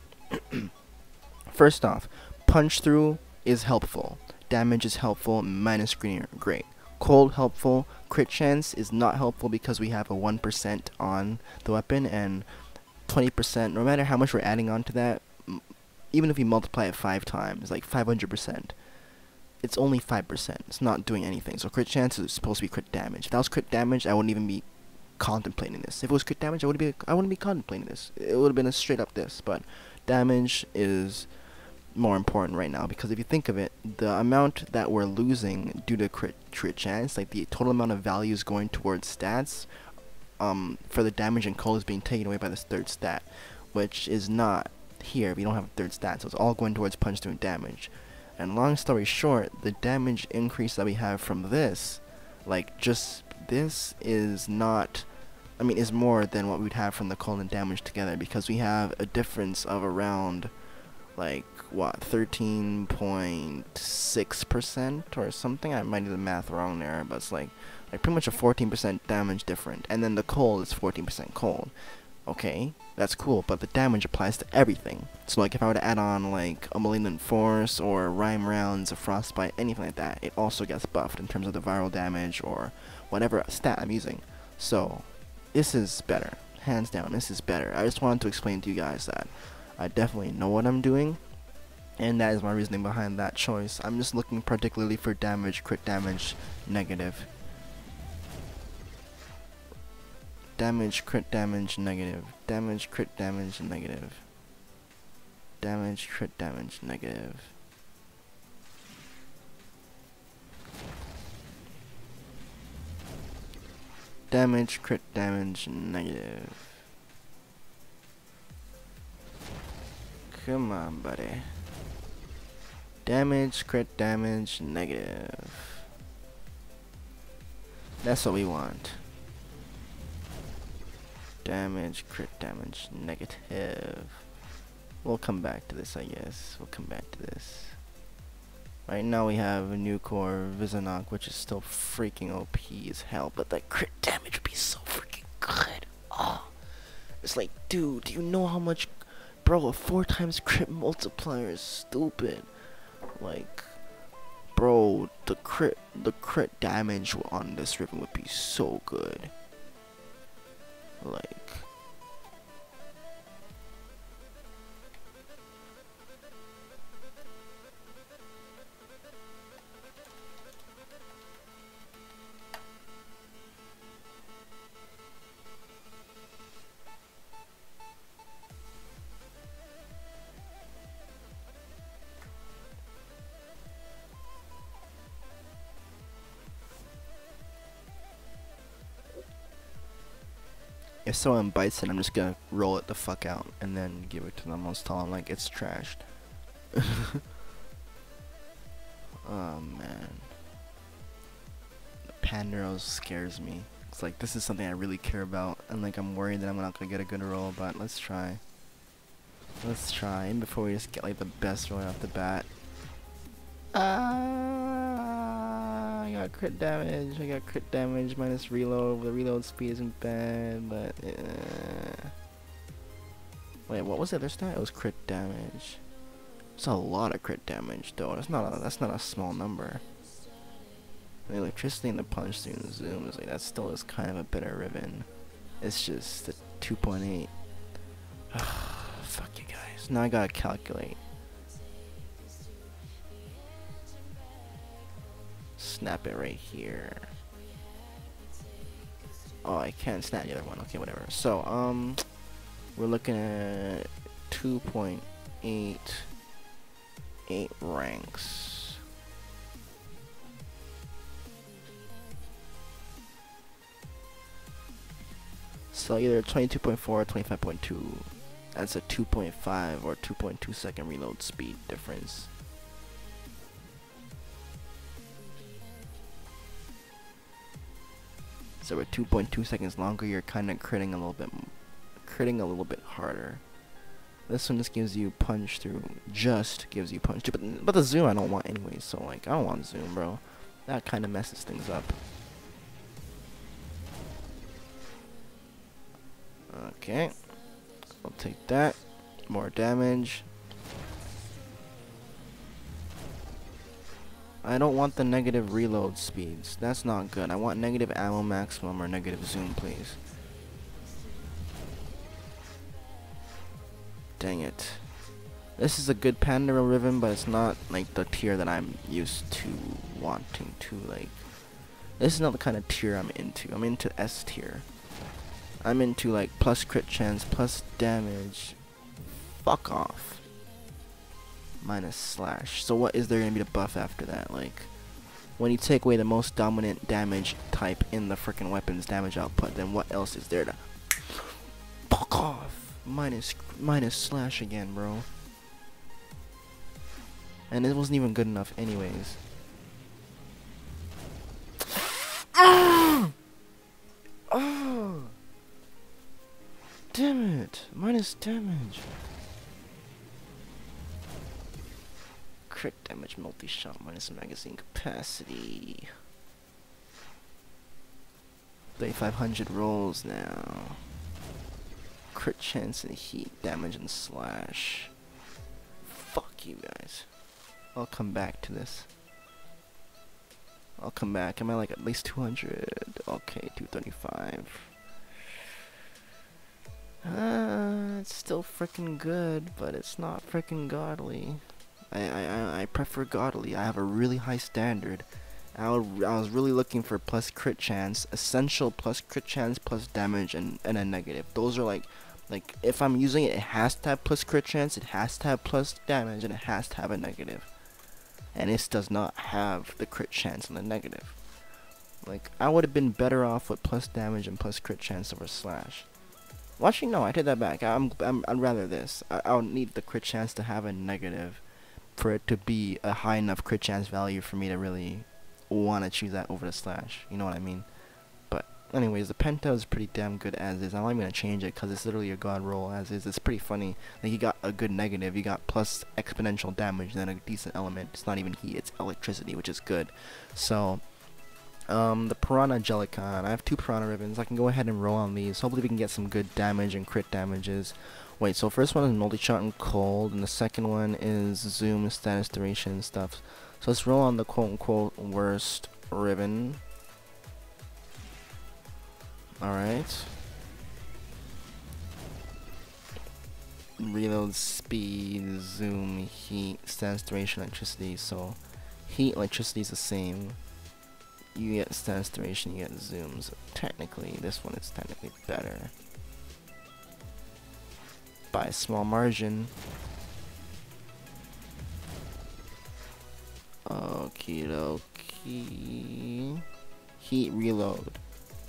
S1: First off, punch through is helpful. Damage is helpful. Minus greener, great. Cold helpful. Crit chance is not helpful because we have a 1% on the weapon, and 20%. No matter how much we're adding on to that, even if we multiply it 5 times, like 500%. It's only 5%. It's not doing anything. So crit chance is supposed to be crit damage. If that was crit damage, I wouldn't even be contemplating this. If it was crit damage, I wouldn't be contemplating this. It would have been a straight up this. But damage is more important right now, because if you think of it, the amount that we're losing due to crit chance, like the total amount of values going towards stats, for the damage and cold is being taken away by this third stat, which is not here. We don't have a third stat, so it's all going towards punch doing damage. And long story short, the damage increase that we have from this, like just this, is not, I mean, is more than what we'd have from the cold and damage together, because we have a difference of around, like, what, 13.6% or something? I might do the math wrong there, but it's like pretty much a 14% damage different. And then the cold is 14% cold. Okay, that's cool, but the damage applies to everything. So like if I were to add on like a malignant force or rhyme rounds, a frostbite, anything like that, it also gets buffed in terms of the viral damage or whatever stat I'm using. So this is better, hands down. This is better. I just wanted to explain to you guys that I definitely know what I'm doing, and that is my reasoning behind that choice. I'm just looking particularly for damage, crit damage, negative. Damage, crit damage, negative. Damage, crit damage, negative. Damage, crit damage, negative. Damage, crit damage, negative. Come on, buddy. Damage, crit damage, negative. That's what we want. Damage, crit damage, negative. We'll come back to this, I guess. We'll come back to this. Right now we have a new core Vizanok, which is still freaking OP as hell, but that crit damage would be so freaking good. Oh, it's like, dude, do you know how much, bro? A 4 times crit multiplier is stupid. Like, bro, the crit damage on this riven would be so good. Like. If someone bites it, I'm just gonna roll it the fuck out and then give it to them. I'll tell them like it's trashed. Oh man, the pandero scares me. It's like this is something I really care about, and like I'm worried that I'm not gonna get a good roll. But let's try. Let's try, and before we just get like the best roll off the bat. I got crit damage. I got crit damage minus reload. The reload speed isn't bad, but wait, what was the other stat? It was crit damage. It's a lot of crit damage, though. That's not a small number. The electricity and the punch through the zoom is like that. Still is kind of a better riven. It's just the 2.8. Fuck you guys. Now I gotta calculate. Snap it right here. Oh, I can't snap the other one. Okay, whatever. So, we're looking at 2.88 ranks. So either 22.4 or 25.2. That's a 2.5 or 2.2 second reload speed difference. So with 2.2 seconds longer, you're kind of critting a little bit harder. This one just gives you punch through, just gives you punch through, but the zoom I don't want anyway. So like I don't want zoom, bro. That kind of messes things up. Okay, I'll take that. More damage. I don't want the negative reload speeds. That's not good. I want negative ammo maximum or negative zoom, please. Dang it. This is a good pandero riven, but it's not like the tier that I'm used to wanting to like. This is not the kind of tier I'm into. I'm into S tier. I'm into like plus crit chance, plus damage. Fuck off. Minus slash. So what is there gonna be to buff after that? Like, when you take away the most dominant damage type in the freaking weapon's damage output, then what else is there to fuck off? Minus slash again, bro. And it wasn't even good enough anyways. Oh, damn it. Minus damage. Crit damage multi-shot minus magazine capacity. 3500 rolls now. Crit chance and heat damage and slash. Fuck you guys. I'll come back to this. I'll come back. Am I like at least 200? Okay, 235. It's still freaking good, but it's not freaking godly. I prefer godly. I have a really high standard. I was really looking for plus crit chance, essential plus crit chance plus damage and a negative. Those are like if I'm using it, it has to have plus crit chance, it has to have plus damage, and it has to have a negative. And this does not have the crit chance and the negative. Like, I would have been better off with plus damage and plus crit chance over slash. Well, actually, no, I take that back. I'd rather this. I don't need the crit chance to have a negative for it to be a high enough crit chance value for me to really want to choose that over the slash. You know what I mean? But Anyways, the penta is pretty damn good as is. I'm not even gonna change it because it's literally a god roll as is. It's pretty funny. Like, you got a good negative, you got plus exponential damage, then a decent element. It's not even heat, it's electricity, which is good. So, the Piranha Jellicon. I have 2 Piranha Rivens. I can go ahead and roll on these. Hopefully we can get some good damage and crit damages. Wait, so first one is multi-shot and cold, and the second one is zoom, status, duration, and stuff. So let's roll on the quote-unquote worst Riven. Alright. Reload speed, zoom, heat, status, duration, electricity. So heat, electricity is the same. You get status, duration, you get zoom. So technically, this one is technically better. By a small margin. Okie dokie. Heat reload.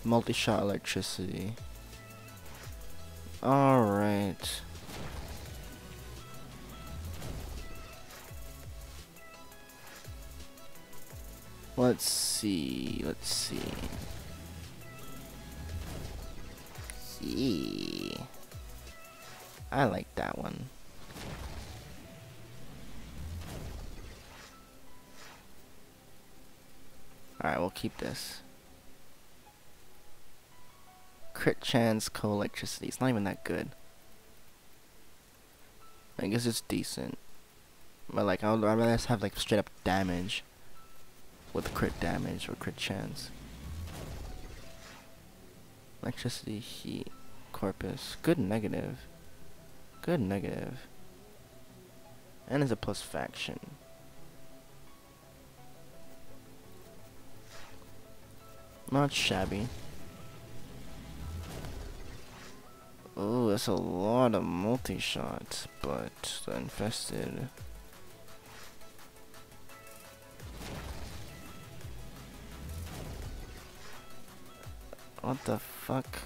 S1: Multi-shot electricity. Alright. Let's see. Yeah. I like that one. Alright, we'll keep this. Crit chance, co-electricity. It's not even that good. I guess it's decent. But like, I'd rather just have like straight up damage with crit damage or crit chance. Electricity, heat, corpus. Good negative. Good negative. And is a plus faction. Not shabby. Oh, that's a lot of multi-shots, but the infested. What the fuck?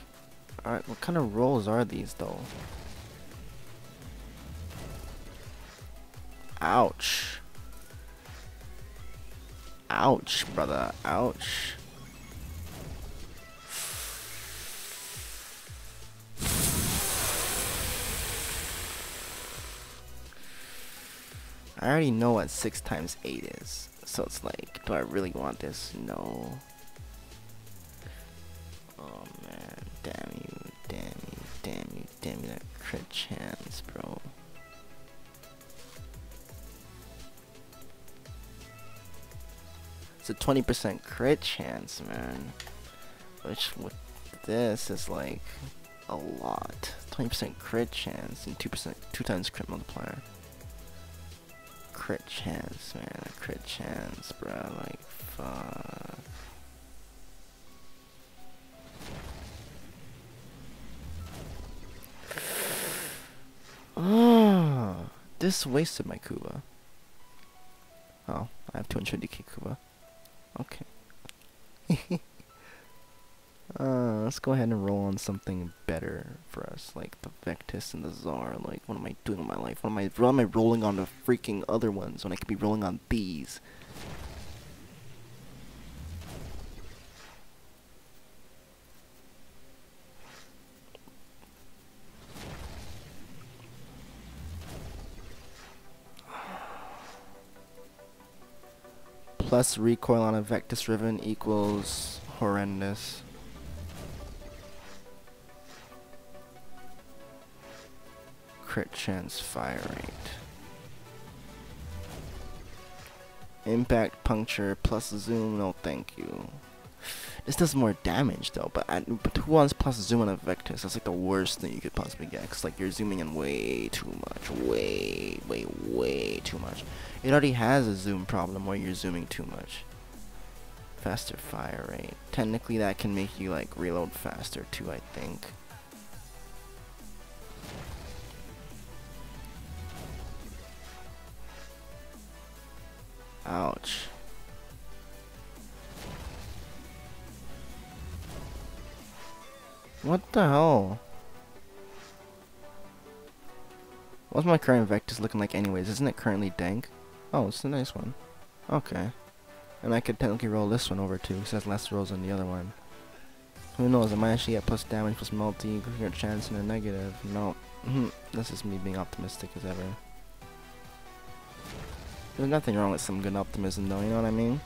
S1: Alright, what kind of rolls are these though? Ouch. Ouch, brother. Ouch. I already know what 6 times 8 is. So it's like, do I really want this? No. Oh man. Damn you. Damn you. Damn you. Damn you. That crit chance, bro. It's a 20% crit chance, man. Which with this is like a lot. 20% crit chance and 2 times crit multiplier. Crit chance, man. A crit chance, bro. Like, fuck. Oh, this wasted my Kuva. Oh, I have 250k Kuva. Okay. Let's go ahead and roll on something better for us, like the Vectis and the Zarr. Like, what am I doing with my life? Why am I rolling on the freaking other ones when I could be rolling on these? Plus recoil on a Vectis Riven equals horrendous. Crit chance, fire rate. Impact puncture plus zoom, no thank you. This does more damage though, but who wants plus zoom on a Vectis? That's like the worst thing you could possibly get, cause like you're zooming in way too much, way too much. It already has a zoom problem where you're zooming too much. Faster fire rate. Technically that can make you like reload faster too, I think. Ouch. What the hell? What's my current Vectis looking like anyways? Isn't it currently dank? Oh, it's a nice one. Okay. And I could technically roll this one over too, because it has less rolls than the other one. Who knows, I might actually get plus damage, plus multi, increasing your chance in a negative. No. This is me being optimistic as ever. There's nothing wrong with some good optimism though, you know what I mean?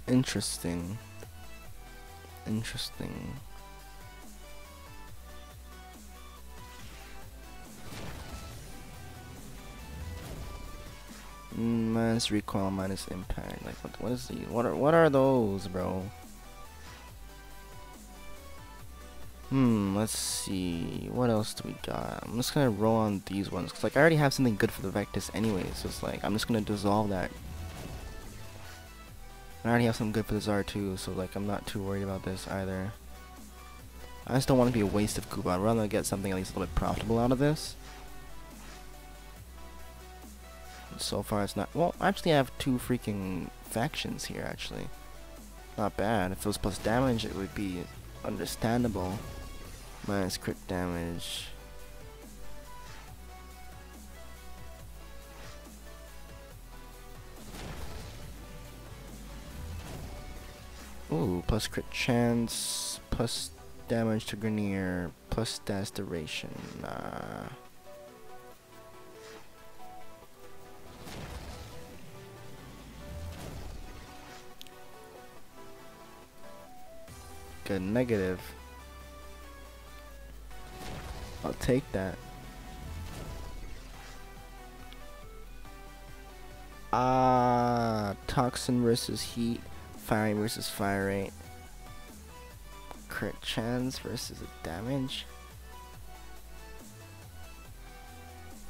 S1: Interesting. Interesting. Minus recoil, minus impact. Like what is the what are those, bro? Let's see. What else do we got? I'm just gonna roll on these ones cuz like I already have something good for the Vectis anyway, so it's like I'm just gonna dissolve that. I already have something good for the Zarr too, so like I'm not too worried about this either. I just don't want to be a waste of Kuva. I'd rather get something at least a little bit profitable out of this. So far it's not. Well, actually I have 2 freaking factions here actually. Not bad. If it was plus damage it would be understandable. Minus crit damage. Ooh, plus crit chance, plus damage to Grenier, plus dash duration. Nah. Good negative. I'll take that. Toxin versus heat, fire versus fire rate, crit chance versus damage.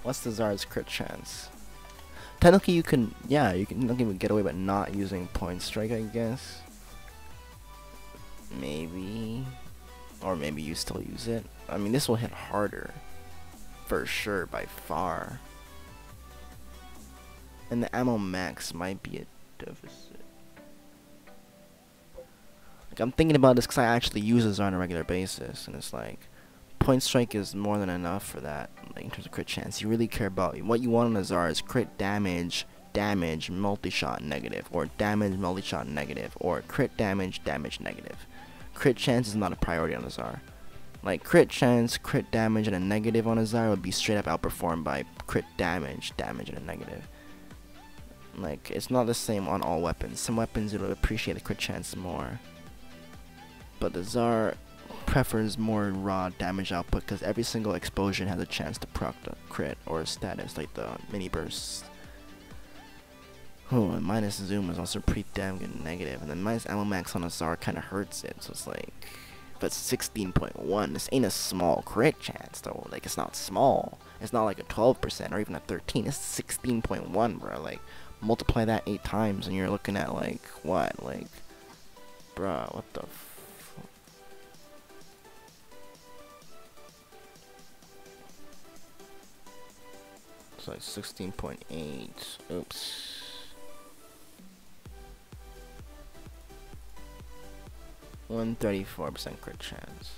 S1: What's the Zarr's crit chance? Technically you can, yeah, you can even get away with not using point strike, I guess. Maybe. Or maybe you still use it. I mean, this will hit harder. For sure, by far. And the ammo max might be a deficit. Like, I'm thinking about this because I actually use a Zarr on a regular basis. And it's like, point strike is more than enough for that. Like, in terms of crit chance. You really care about, what you want on a Zarr is crit damage, multi-shot negative. Or damage, multi-shot negative. Or crit damage, negative. Crit chance is not a priority on a Zarr. Like crit chance, crit damage, and a negative on a Zarr would be straight up outperformed by crit damage, and a negative. Like it's not the same on all weapons. Some weapons it'll appreciate the crit chance more, but the Zarr prefers more raw damage output because every single explosion has a chance to proc the crit or status, like the mini bursts. Oh, and minus zoom is also pretty damn good negative, and then minus ammo max on a Zarr kind of hurts it, so it's like, but 16.1, this ain't a small crit chance though, like it's not small, it's not like a 12% or even a 13, it's 16.1, bro, like, multiply that 8 times and you're looking at like, what, like, bruh, what the it's like 16.8, oops. 134% crit chance.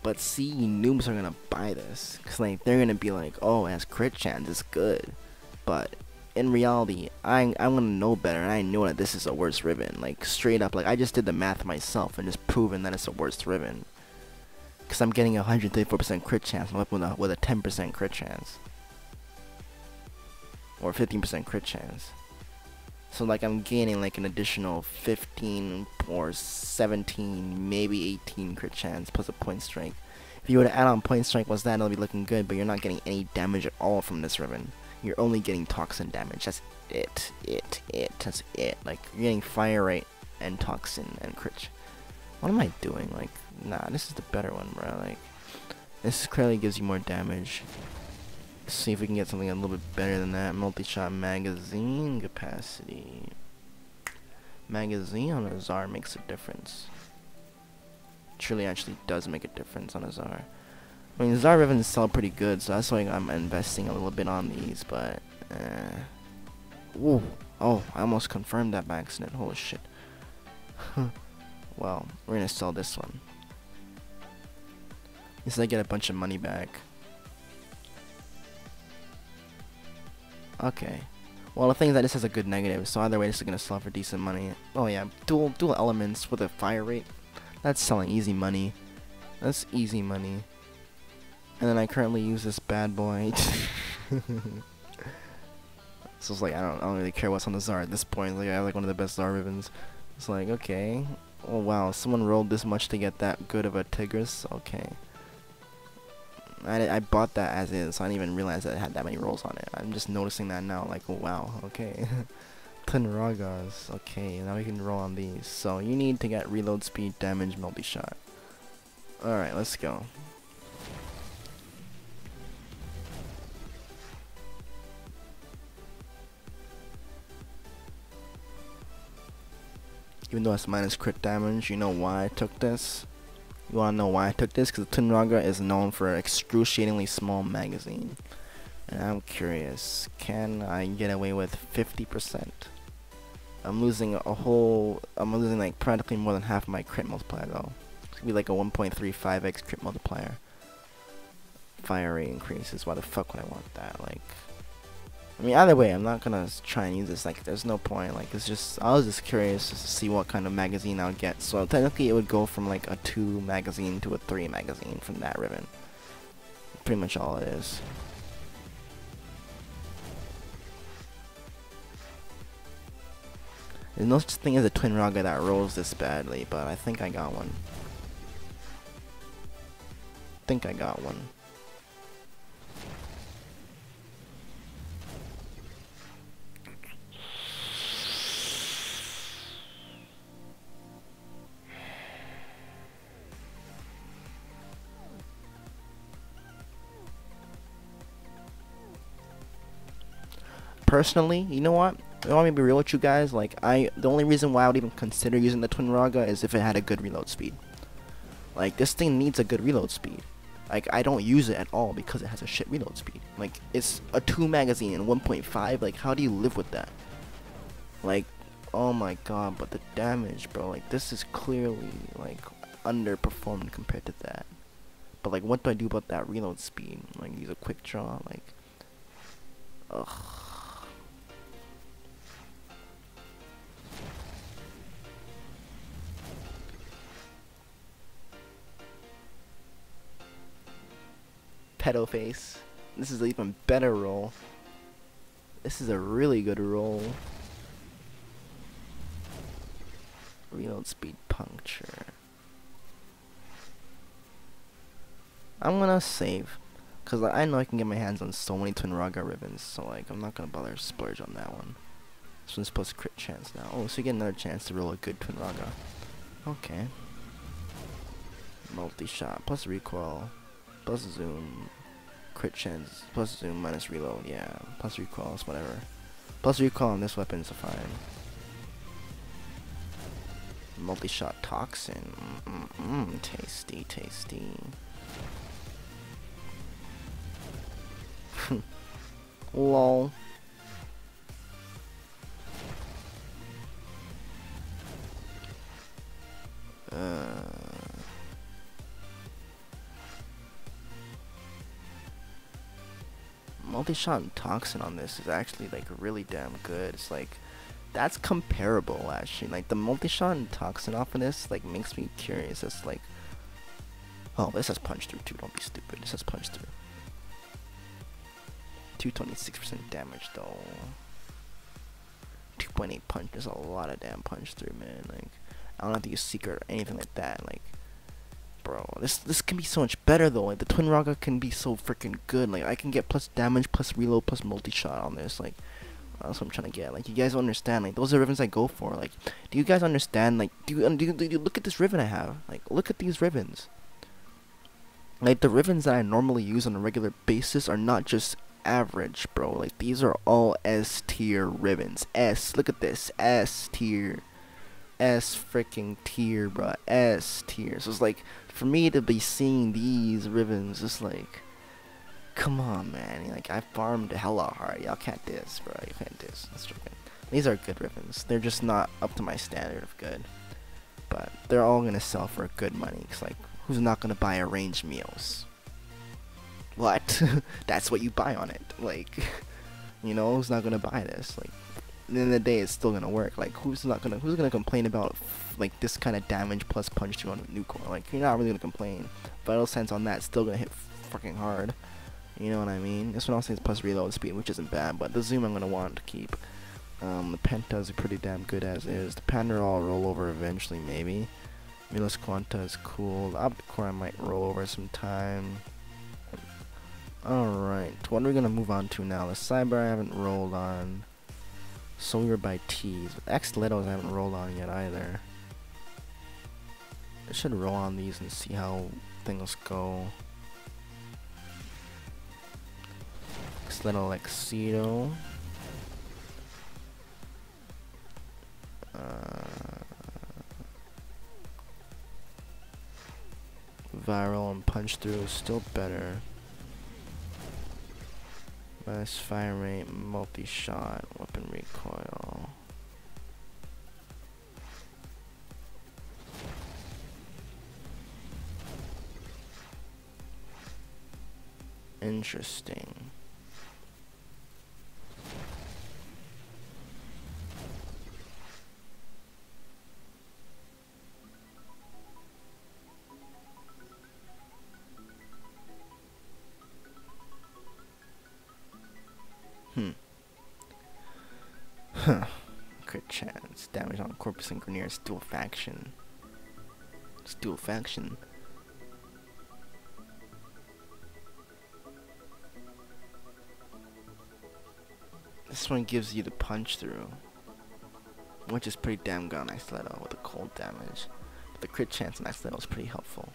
S1: But see, noobs are gonna buy this, cause like they're gonna be like, oh, it has crit chance, it's good. But in reality, I'm gonna know better, and I know that this is a worse riven. Like straight up, like I just did the math myself and just proven that it's a worse riven. Cause I'm getting a 134% crit chance with a 10% crit chance. Or 15% crit chance. So like I'm gaining like an additional 15 or 17, maybe 18 crit chance plus a point strike. If you were to add on point strike, what's that? It'll be looking good, but you're not getting any damage at all from this riven. You're only getting toxin damage. That's it. That's it. Like you're getting fire rate and toxin and crit. What am I doing? Like, nah, this is the better one, bro. Like, this clearly gives you more damage. See if we can get something a little bit better than that. Multi-shot magazine capacity. Magazine on a Zarr makes a difference. Truly actually does make a difference on a Zarr. I mean, Zarr rivens sell pretty good, so that's why I'm investing a little bit on these, but ooh. Oh, I almost confirmed that by accident. Holy shit. Well, we're gonna sell this one. At least I get a bunch of money back. Okay. Well, the thing is that this has a good negative, so either way this is gonna sell for decent money. Oh yeah, dual elements with a fire rate. That's selling easy money. That's easy money. And then I currently use this bad boy. So it's like I don't really care what's on the zarr at this point. Like I have like one of the best zarr rivens. It's like okay. Oh wow, someone rolled this much to get that good of a Tigris. Okay. I bought that as is, so I didn't even realize that it had that many rolls on it. I'm just noticing that now, like, oh, wow, okay. Ragas, okay, now we can roll on these. So you need to get reload speed, damage, multi-shot. Alright, let's go. Even though it's minus crit damage, you know why I took this? You wanna know why I took this? Because the Twin Raga is known for an excruciatingly small magazine. And I'm curious, can I get away with 50%? I'm losing like practically more than half my crit multiplier though. It's gonna be like a 1.35x crit multiplier. Fire rate increases, why the fuck would I want that? Like, I mean, either way, I'm not gonna try and use this. Like, there's no point. Like, it's just, I was just curious just to see what kind of magazine I'll get. So technically, it would go from like a 2 magazine to a 3 magazine from that riven. Pretty much all it is. There's no such thing as a Twin Raga that rolls this badly, but I think I got one. Personally, you know what? I want me to be real with you guys. Like, the only reason why I would even consider using the Twin Raga is if it had a good reload speed. Like, this thing needs a good reload speed. Like, I don't use it at all because it has a shit reload speed. Like, it's a 2 magazine and 1.5. Like, how do you live with that? Like, oh my god, but the damage, bro. Like, this is clearly, like, underperformed compared to that. But, like, what do I do about that reload speed? Like, use a quick draw? Like, ugh. Pedo face. This is an even better roll. This is a really good roll. Reload speed puncture. I'm gonna save, cause like, I know I can get my hands on so many Twin Raga rivens, so like I'm not gonna bother splurge on that one. This one's supposed to crit chance now. Oh, so you get another chance to roll a good Twin Raga. Okay. Multi-shot plus recoil. Plus zoom, crit chance, plus zoom, minus reload, yeah, plus recoil, whatever. Plus recoil on this weapon is fine. Multi-shot toxin, tasty, tasty. Lol. Multi-shot and toxin on this is actually like really damn good. It's like, that's comparable actually. Like the multi-shot and toxin off of this like makes me curious. It's like, oh, this has punch through too, don't be stupid. This has punch through. 226% damage though. 2.8 punch, there's a lot of damn punch through, man. Like, I don't have to use secret or anything like that. Like, bro, this can be so much better though. Like the Twin Raga can be so freaking good. Like I can get plus damage, plus reload, plus multi-shot on this. Like that's what I'm trying to get. Like you guys don't understand. Like those are rivens I go for. Like, do you guys understand? Like, do you look at this riven I have? Like, look at these rivens. Like the rivens that I normally use on a regular basis are not just average, bro. Like these are all S tier rivens. S. Look at this. S tier. S freaking tier, bro. S tier. So it's like, for me to be seeing these rivens, it's like, come on, man. Like, I farmed hella hard. Y'all can't diss, bro. You can't diss. That's joking. These are good rivens. They're just not up to my standard of good. But they're all gonna sell for good money. Cause like, Who's not gonna buy arranged meals? What? That's what you buy on it. Like, you know, who's not gonna buy this? Like, at the end of the day, it's still gonna work. Like, who's gonna complain about like this kind of damage plus punch through on a nuke core? Like, you're not really gonna complain. Vital sense on that still gonna hit fucking hard. You know what I mean? This one also has plus reload speed, which isn't bad. But the zoom I'm gonna want to keep. The Penta is pretty damn good as is. The Pandero I'll roll over eventually, maybe. Milos Quanta is cool. The opticor I might roll over sometime. Alright, what are we gonna move on to now? The Cyber I haven't rolled on. So we were by T's. Xletos I haven't rolled on yet either. I should roll on these and see how things go. Xleto Lexido. Viral and punch through is still better. Best fire rate, multi-shot, weapon recoil. Interesting. Huh. Crit chance. Damage on corpus and Grenier. Dual faction. It's dual faction. This one gives you the punch through, which is pretty damn good on Axleto with the cold damage. But the crit chance on Axleto is pretty helpful.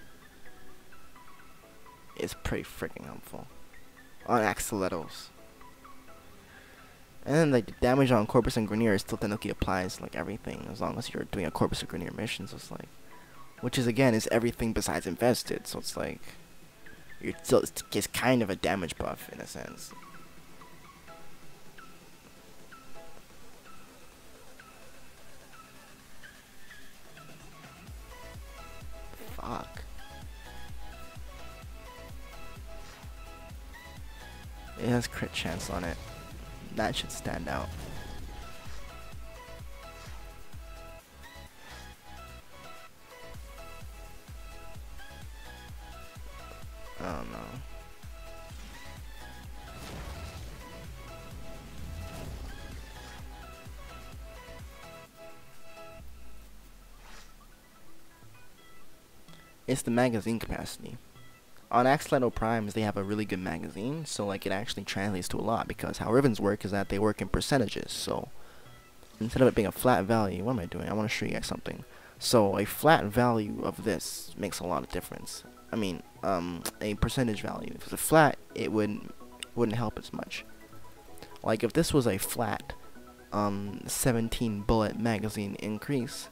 S1: It's pretty freaking helpful on Axletos. And then like the damage on Corpus and Grenier still technically applies like everything as long as you're doing a Corpus and Grenier mission. So it's like, which is again is everything besides invested. So it's like you're still it's kind of a damage buff in a sense. Fuck. It has crit chance on it. That should stand out. I don't know. It's the magazine capacity. On Axleto Primes, they have a really good magazine, so like it actually translates to a lot, because how rivens work is that they work in percentages. So instead of it being a flat value, what am I doing? I want to show you guys something. So a flat value of this makes a lot of difference. I mean, a percentage value. If it's a flat, it wouldn't help as much. Like if this was a flat 17 bullet magazine increase,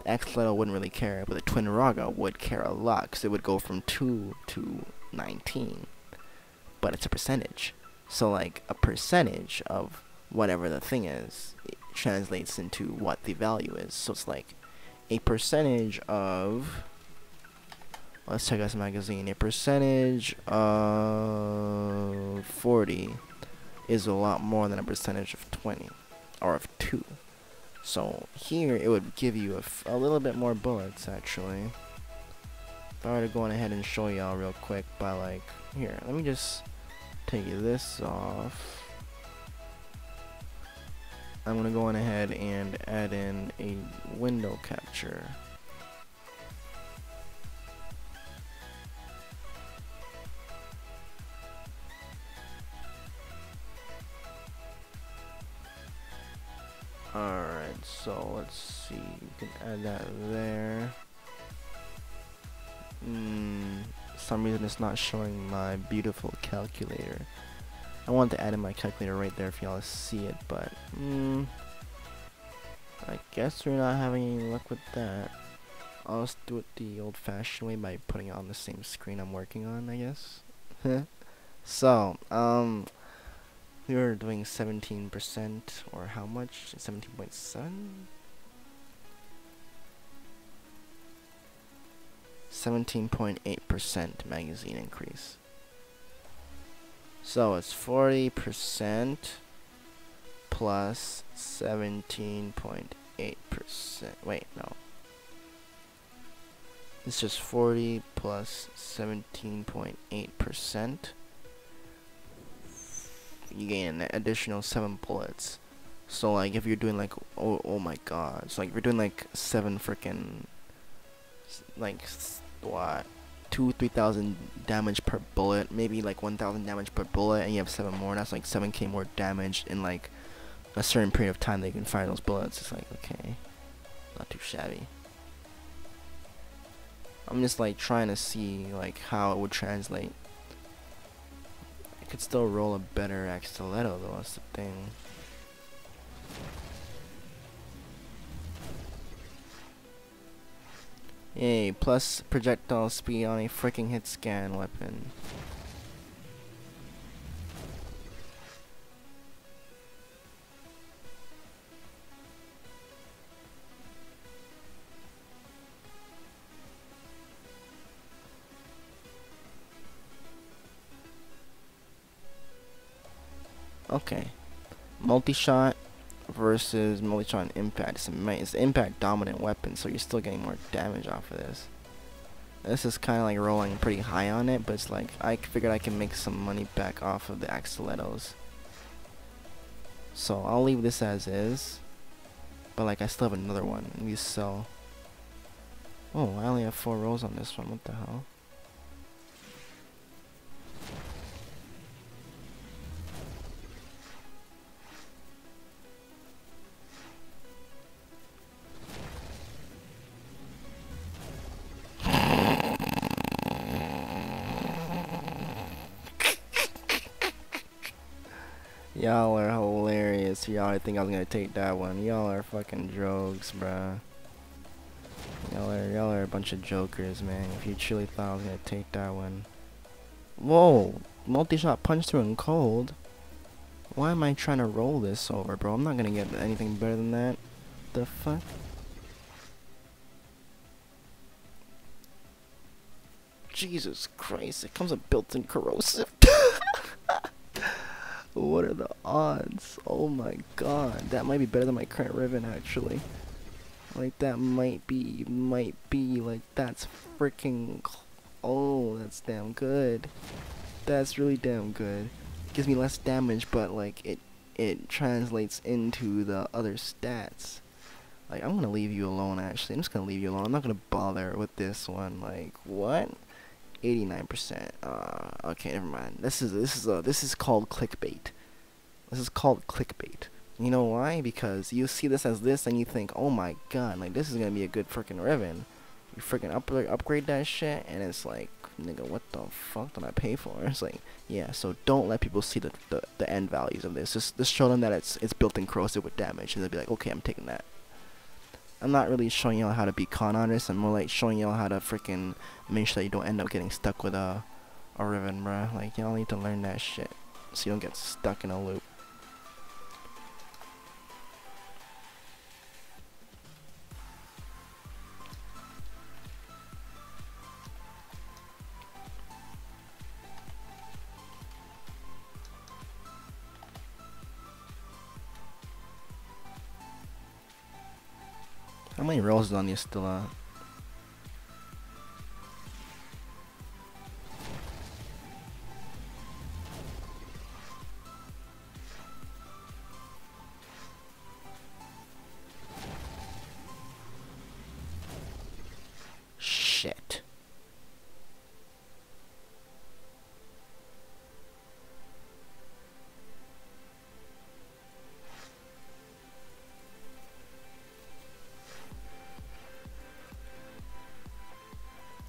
S1: Axleto wouldn't really care, but the Twin Raga would care a lot, because it would go from 2 to 19. But it's a percentage. So like a percentage of whatever the thing is, it translates into what the value is. So it's like a percentage of, let's check out this magazine, a percentage of 40 is a lot more than a percentage of 20, or of 2. So here it would give you a little bit more bullets actually. If I were to go on ahead and show y'all real quick by like, here, let me just take this off. I'm gonna go on ahead and add in a window capture. Alright, so let's see, you can add that there. Some reason it's not showing my beautiful calculator. I wanted to add in my calculator right there for y'all to see it, but I guess we're not having any luck with that. I'll just do it the old-fashioned way by putting it on the same screen I'm working on, I guess. So, we were doing 17%, or how much? 17.7? 17.8% magazine increase. So it's 40% plus 17.8%. Wait, no. It's just 40 plus 17.8%. You gain an additional 7 bullets. So like if you're doing like, oh my god. So like if you're doing like 7 freaking, like what, 3,000 damage per bullet, maybe like 1,000 damage per bullet, and you have 7 more, that's like 7k more damage in like a certain period of time that you can fire those bullets. It's like, okay, not too shabby. I'm just like trying to see like how it would translate. I could still roll a better stiletto though, that's the thing. Yay, plus projectile speed on a freaking hit scan weapon. Okay, multi-shot versus multi-shot and impact. It's the impact dominant weapon, so you're still getting more damage off of this. This is kind of like rolling pretty high on it, but it's like I figured I can make some money back off of the stilettos. So I'll leave this as is, but like I still have another one. Maybe sell. Oh, I only have 4 rolls on this one. What the hell? Y'all are hilarious. Y'all think I was gonna take that one. Y'all are fucking jokes, bruh. Y'all are a bunch of jokers, man. If you truly thought I was gonna take that one. Whoa! Multi-shot punch through and cold? Why am I trying to roll this over, bro? I'm not gonna get anything better than that. The fuck? Jesus Christ, it comes with built-in corrosive. What are the odds? Oh my god, that might be better than my current riven actually. Like that might be like that's freaking, oh that's damn good. That's really damn good. Gives me less damage, but like it translates into the other stats. Like I'm gonna leave you alone actually. I'm just gonna leave you alone. I'm not gonna bother with this one. Like what? 89%. Okay, never mind. This is called clickbait. This is called clickbait. You know why? Because you see this as this and you think, oh my god, like this is gonna be a good freaking riven. You freaking upgrade that shit, and it's like, nigga, what the fuck did I pay for? It's like, yeah. So don't let people see the end values of this. Just show them that it's built-in corrosive with damage, and they'll be like, okay, I'm taking that. I'm not really showing y'all how to be con artists. I'm more like showing y'all how to freaking make sure that you don't end up getting stuck with a riven, bruh. Like y'all need to learn that shit so you don't get stuck in a loop. How many rolls is on you still? Shit.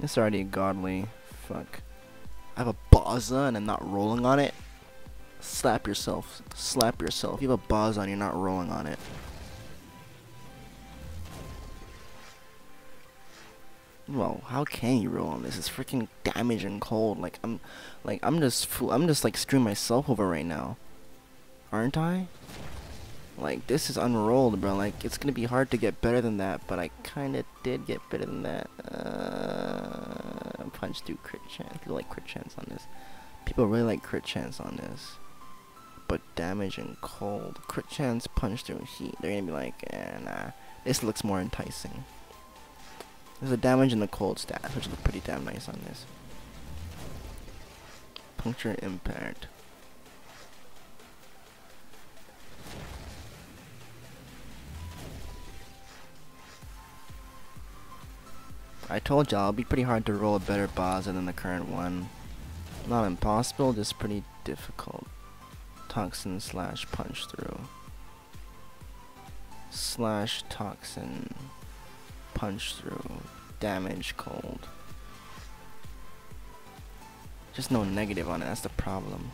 S1: It's already godly. Fuck. I have a baza and I'm not rolling on it. Slap yourself. Slap yourself. You have a baza and you're not rolling on it. Well, how can you roll on this? It's freaking damage and cold. I'm just like screwing myself over right now. Aren't I? Like this is unrolled, bro. Like it's gonna be hard to get better than that, but I kinda did get better than that. punch through crit chance. People like crit chance on this. People really like crit chance on this. But damage and cold. Crit chance, punch through heat. They're gonna be like, nah. This looks more enticing. There's a damage and the cold stats, which look pretty damn nice on this. Puncture impact. I told y'all it'll be pretty hard to roll a better baza than the current one. Not impossible, just pretty difficult. Toxin slash punch through. Slash toxin punch through. Damage cold. Just no negative on it, that's the problem.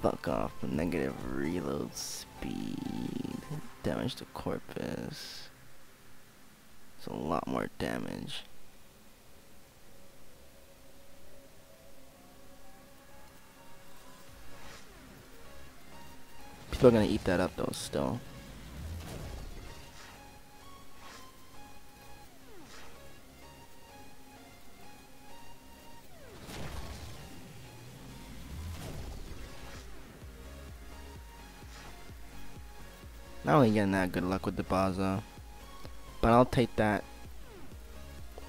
S1: Fuck off with negative reload speed. Damage to corpus. It's a lot more damage. People are gonna eat that up though still. Not really getting that good luck with the baza, but I'll take that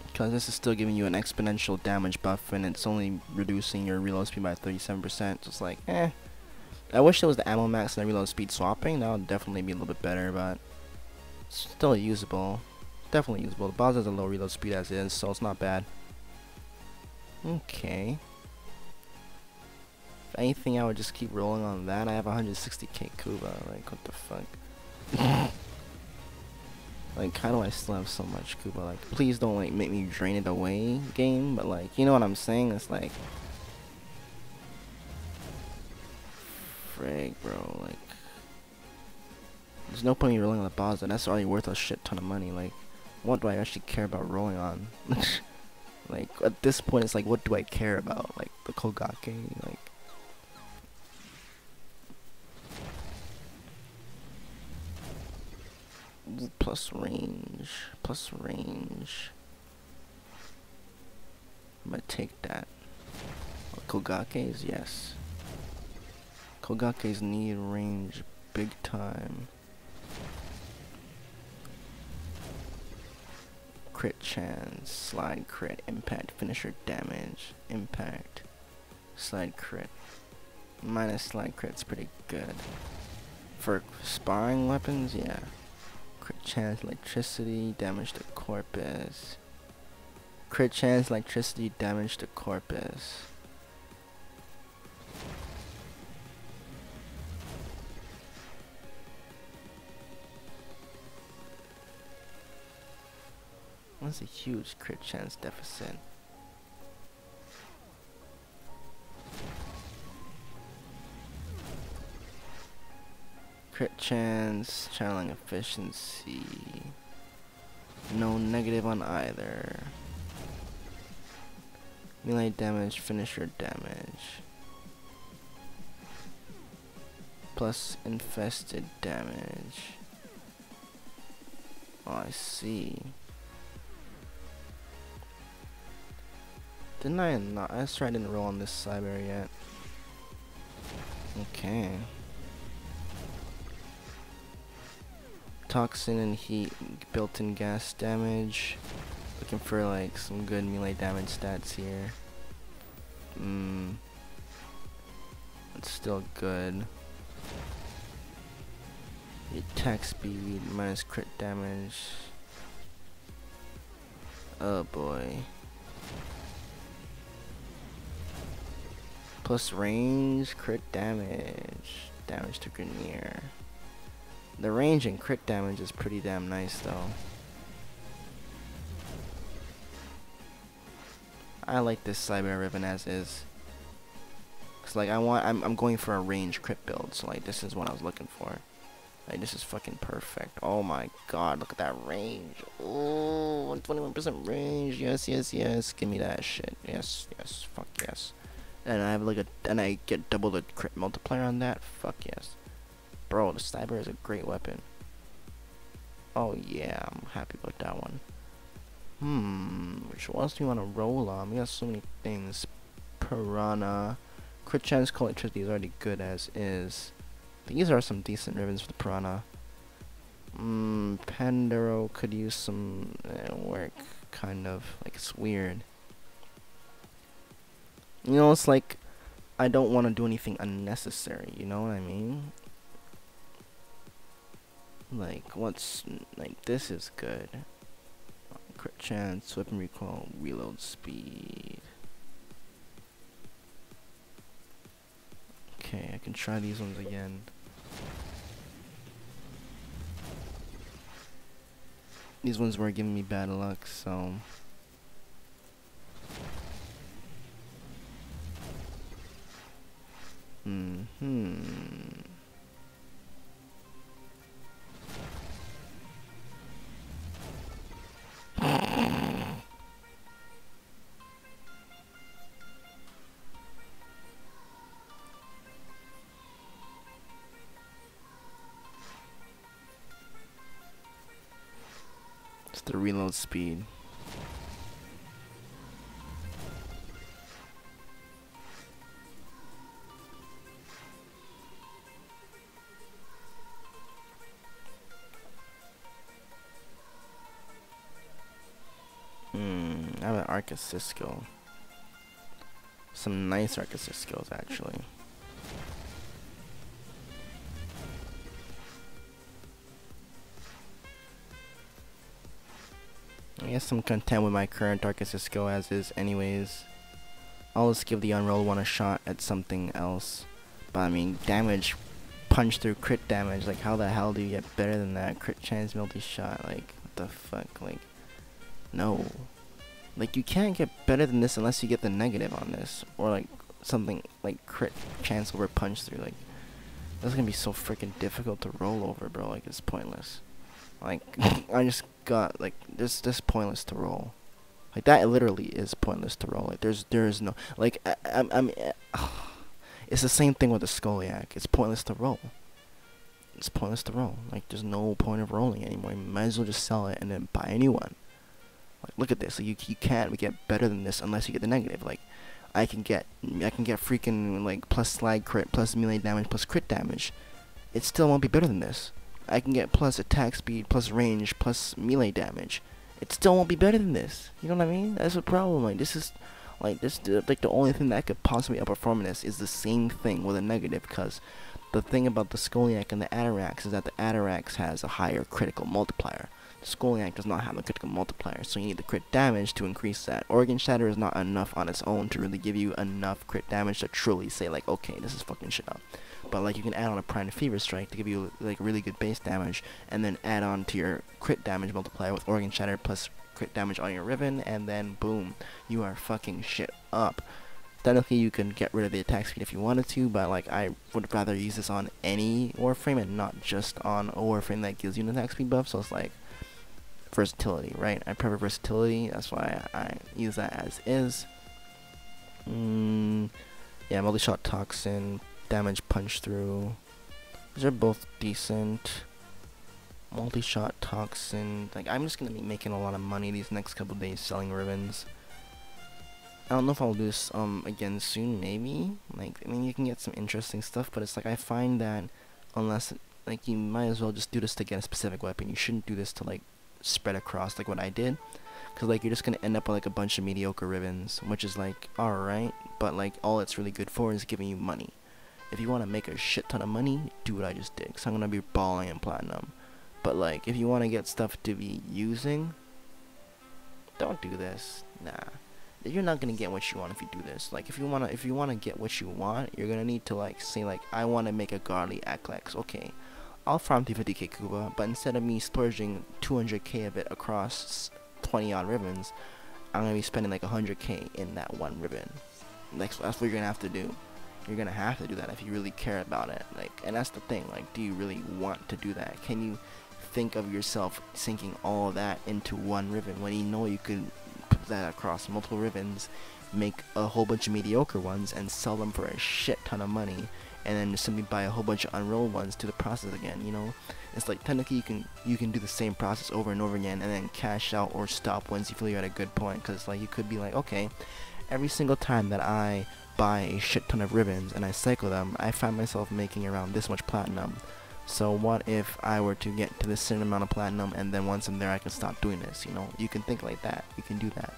S1: because this is still giving you an exponential damage buff and it's only reducing your reload speed by 37%. Just like, I wish there was the ammo max and the reload speed swapping. That would definitely be a little bit better, but it's still usable. Definitely usable. The baza has a low reload speed as is, so it's not bad. Okay. If anything, I would just keep rolling on that. I have 160k Kuva. Like, what the fuck? Like, how do I still have so much Kuva? Like, please don't like make me drain it away, game. But like, you know what I'm saying? It's like, frig, bro. Like, there's no point in rolling on the baza. That's already worth a shit ton of money. Like, what do I actually care about rolling on? Like, at this point, it's like, what do I care about? Like, the Kogake, like. Plus range. Plus range. I'm gonna take that. Kogake's, yes. Kogake's need range big time. Crit chance, slide crit, impact, finisher damage, impact, slide crit. Minus slide crit's pretty good. For sparring weapons, yeah. Crit chance, electricity, damage to corpus. Crit chance, electricity, damage to corpus. That's a huge crit chance deficit. Crit chance, channeling efficiency. No negative on either. Melee damage, finisher damage. Plus infested damage. Oh, I see. Didn't I not? I just didn't roll on this cyber yet. Okay. Toxin and heat, built-in gas damage. Looking for like some good melee damage stats here. It's still good. The attack speed minus crit damage. Oh boy. Plus range, crit damage. Damage to Grenier. The range and crit damage is pretty damn nice though. I like this cyber riven as is. Cause like I'm going for a range crit build, so like this is what I was looking for. Like this is fucking perfect. Oh my god, look at that range. Oh, 121% range. Yes, yes, yes. Give me that shit. Yes, yes, fuck yes. And I have like and I get double the crit multiplier on that. Fuck yes. Bro, the cyber is a great weapon. Oh yeah, I'm happy about that one. Which ones do you want to roll on? We got so many things. Piranha. Crit chance, call electricity is already good as is. These are some decent rivens for the piranha. Pandero could use some work, kind of. Like, it's weird. You know, it's like, I don't want to do anything unnecessary, you know what I mean? Like, this is good. Crit chance, weapon recall, reload speed. Okay, I can try these ones again. These ones were giving me bad luck, so... It's the reload speed. I have an arca Cisco. Some nice arca Ciscos actually. I guess I'm content with my current arca Cisco as is anyways. I'll just give the unrolled one a shot at something else. But I mean, damage, punch through crit damage, like how the hell do you get better than that? Crit chance multi-shot, like what the fuck, like no. Like you can't get better than this unless you get the negative on this. Or like something like crit chance over punch through, like that's gonna be so freaking difficult to roll over, bro, like it's pointless. Like I just got like this pointless to roll. Like that literally is pointless to roll. Like there is no like it's the same thing with the scoliac. It's pointless to roll. It's pointless to roll. Like there's no point of rolling anymore. You might as well just sell it and then buy a new one. Like look at this. Like, you can't get better than this unless you get the negative. Like I can get freaking like plus slag crit, plus melee damage, plus crit damage. It still won't be better than this. I can get plus attack speed, plus range, plus melee damage. It still won't be better than this. You know what I mean? That's the problem. Like this is, like the only thing that could possibly outperform this is the same thing with a negative. Because the thing about the scoliac and the atarax is that the atarax has a higher critical multiplier. The scoliac does not have a critical multiplier, so you need the crit damage to increase that. Organ shatter is not enough on its own to really give you enough crit damage to truly say like, okay, this is fucking shit up. But like you can add on a prime fever strike to give you like really good base damage, and then add on to your crit damage multiplier with organ shatter plus crit damage on your riven, and then boom, you are fucking shit up. Technically you can get rid of the attack speed if you wanted to, but like I would rather use this on any warframe and not just on a warframe that gives you an attack speed buff. So it's like versatility, right? I prefer versatility, that's why I use that as is. Yeah, multi-shot toxin, damage punch through, these are both decent. Multi-shot toxin, like I'm just gonna be making a lot of money these next couple days selling rivens. I don't know if I'll do this again soon, maybe. Like I mean you can get some interesting stuff, but it's like I find that unless like you might as well just do this to get a specific weapon. You shouldn't do this to like spread across like what I did, because like you're just gonna end up with like a bunch of mediocre rivens, which is like alright, but like all it's really good for is giving you money. If you want to make a shit ton of money, do what I just did, because I'm gonna be balling in platinum. But like if you want to get stuff to be using, don't do this. Nah, you're not gonna get what you want if you do this. Like if you wanna get what you want, you're gonna need to like say like I want to make a godly aklex. Okay, I'll farm 350k Kuva, but instead of me splurging 200k of it across 20 odd rivens, I'm gonna be spending like 100k in that one riven. That's what you're gonna have to do. You're gonna have to do that if you really care about it. Like, and that's the thing. Like, do you really want to do that? Can you think of yourself sinking all of that into one riven when you know you could put that across multiple rivens, make a whole bunch of mediocre ones, and sell them for a shit ton of money, and then just simply buy a whole bunch of unrolled ones to the process again, you know? It's like technically you can do the same process over and over again and then cash out or stop once you feel you're at a good point, because like you could be like, okay, every single time that I buy a shit ton of ribbons and I cycle them, I find myself making around this much platinum. So what if I were to get to this certain amount of platinum and then once I'm there I can stop doing this, you know? You can think like that. You can do that.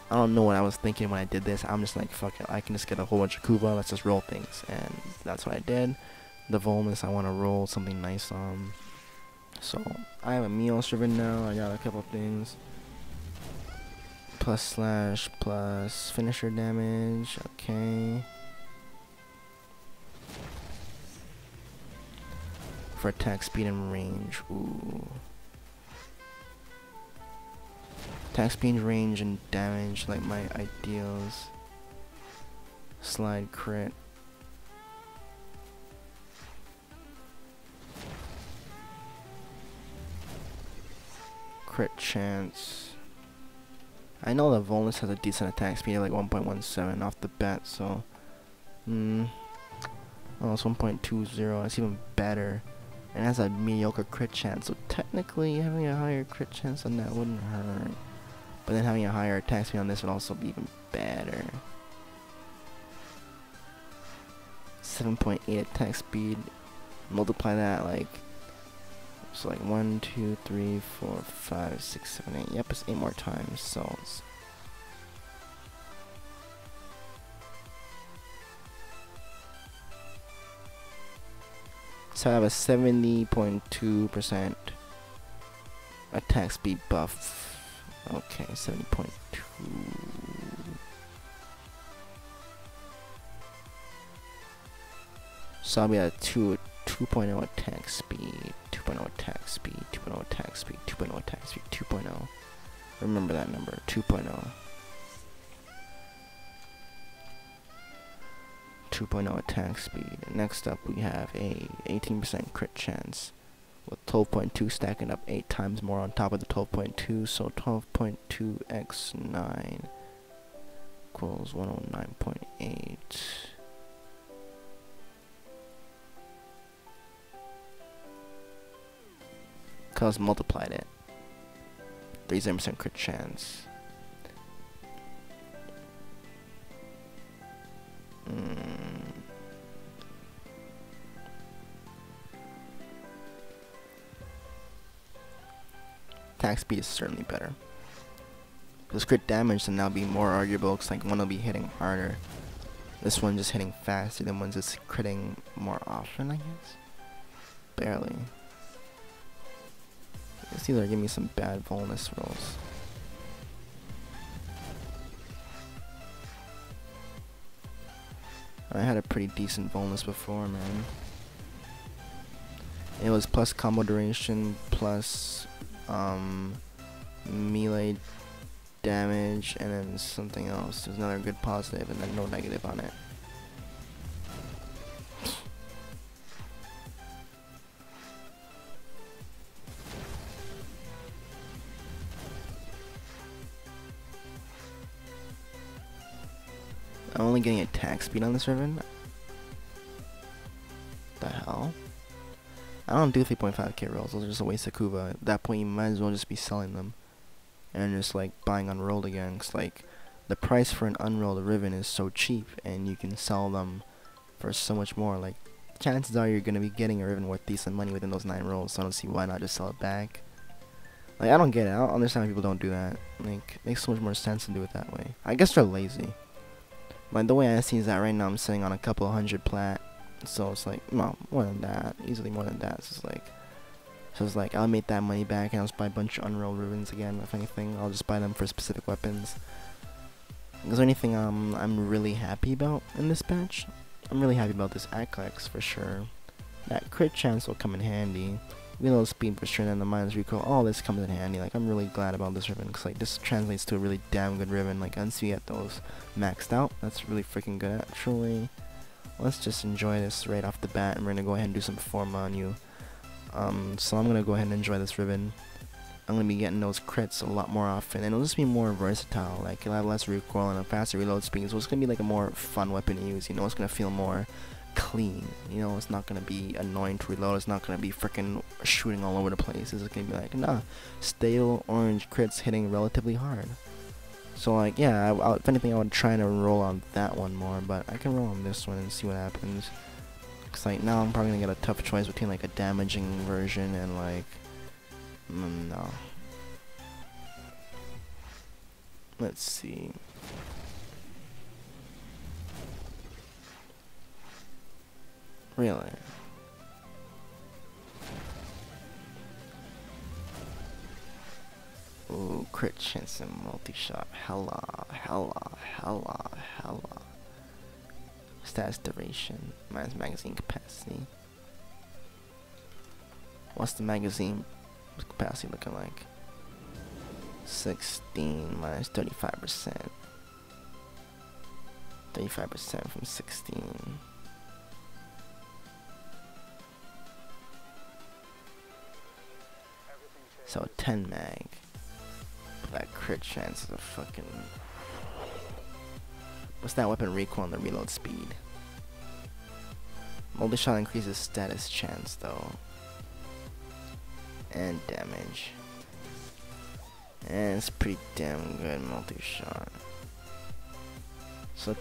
S1: I don't know what I was thinking when I did this. I'm just like, fuck it, I can just get a whole bunch of Kuva, let's just roll things. And that's what I did. The volnus, I want to roll something nice on. So I have a Meos riven now. I got a couple things. Plus slash, plus finisher damage. Okay. For attack speed and range. Ooh. Attack speed, range, and damage, like my ideals. Slide crit. Crit chance. I know the volnus has a decent attack speed, like 1.17 off the bat, so oh, it's 1.20. That's even better, and it has a mediocre crit chance. So technically, having a higher crit chance on that wouldn't hurt, but then having a higher attack speed on this would also be even better. 7.8 attack speed. Multiply that like. So like 1, 2, 3, 4, 5, 6, 7, 8. Yep, it's 8 more times. So it's I have a 70.2% attack speed buff. Okay, 70.2. So I'll be at 2.0 attack speed, 2.0 attack speed, 2.0 attack speed, 2.0 attack speed, 2.0. Remember that number, 2.0. 2.0 attack speed. Next up we have a 18% crit chance with 12.2 stacking up 8 times more on top of the 12.2, so 12.2 x 9 equals 109.8. Cause multiplied it. 37% crit chance. Attack speed is certainly better. This crit damage will now be more arguable because like one will be hitting harder. This one just hitting faster than one's just critting more often, I guess. Barely. It's either give me some bad volnus rolls. I had a pretty decent volnus before, man. It was plus combo duration, plus melee damage, and then something else. There's another good positive, and then no negative on it. I'm only getting attack speed on this riven. The hell? I don't do 3.5k rolls, those are just a waste of Kuva. At that point you might as well just be selling them. And just like buying unrolled again, cause like the price for an unrolled riven is so cheap and you can sell them for so much more. Like chances are you're gonna be getting a riven worth decent money within those 9 rolls, so I don't see why not just sell it back. Like I don't get it, I don't understand why people don't do that. Like it makes so much more sense to do it that way. I guess they're lazy. Like the way I see is that right now I'm sitting on a couple 100 plat, so it's like, no, more than that, easily more than that. So it's like I'll make that money back and I'll just buy a bunch of unrolled rivens again. If anything, I'll just buy them for specific weapons. Is there anything I'm really happy about in this patch? I'm really happy about this aklex for sure. That crit chance will come in handy. Reload speed for sure, and then the minus recoil, all this comes in handy. Like I'm really glad about this riven, because like this translates to a really damn good riven. Like once you get those maxed out, that's really freaking good actually. Let's just enjoy this right off the bat, and we're gonna go ahead and do some form on you. So I'm gonna go ahead and enjoy this riven. I'm gonna be getting those crits a lot more often, and it'll just be more versatile. Like it'll have less recoil and a faster reload speed, so it's gonna be like a more fun weapon to use. You know, it's gonna feel more clean. You know, it's not gonna be annoying to reload. It's not gonna be freaking shooting all over the place. It's gonna be like, nah, stale orange crits hitting relatively hard. So like, yeah, if anything, I would try to roll on that one more, but I can roll on this one and see what happens. Cause like now I'm probably gonna get a tough choice between like a damaging version and like, no. Let's see. Really? Ooh, crit chance and multi-shot. Hella. Stats duration minus magazine capacity. What's the magazine capacity looking like? 16 minus 35%. 35% from 16. So 10 mag. That crit chance is a fucking... What's that weapon recoil and the reload speed? Multi-shot increases status chance though. And damage. And it's pretty damn good multi-shot. So the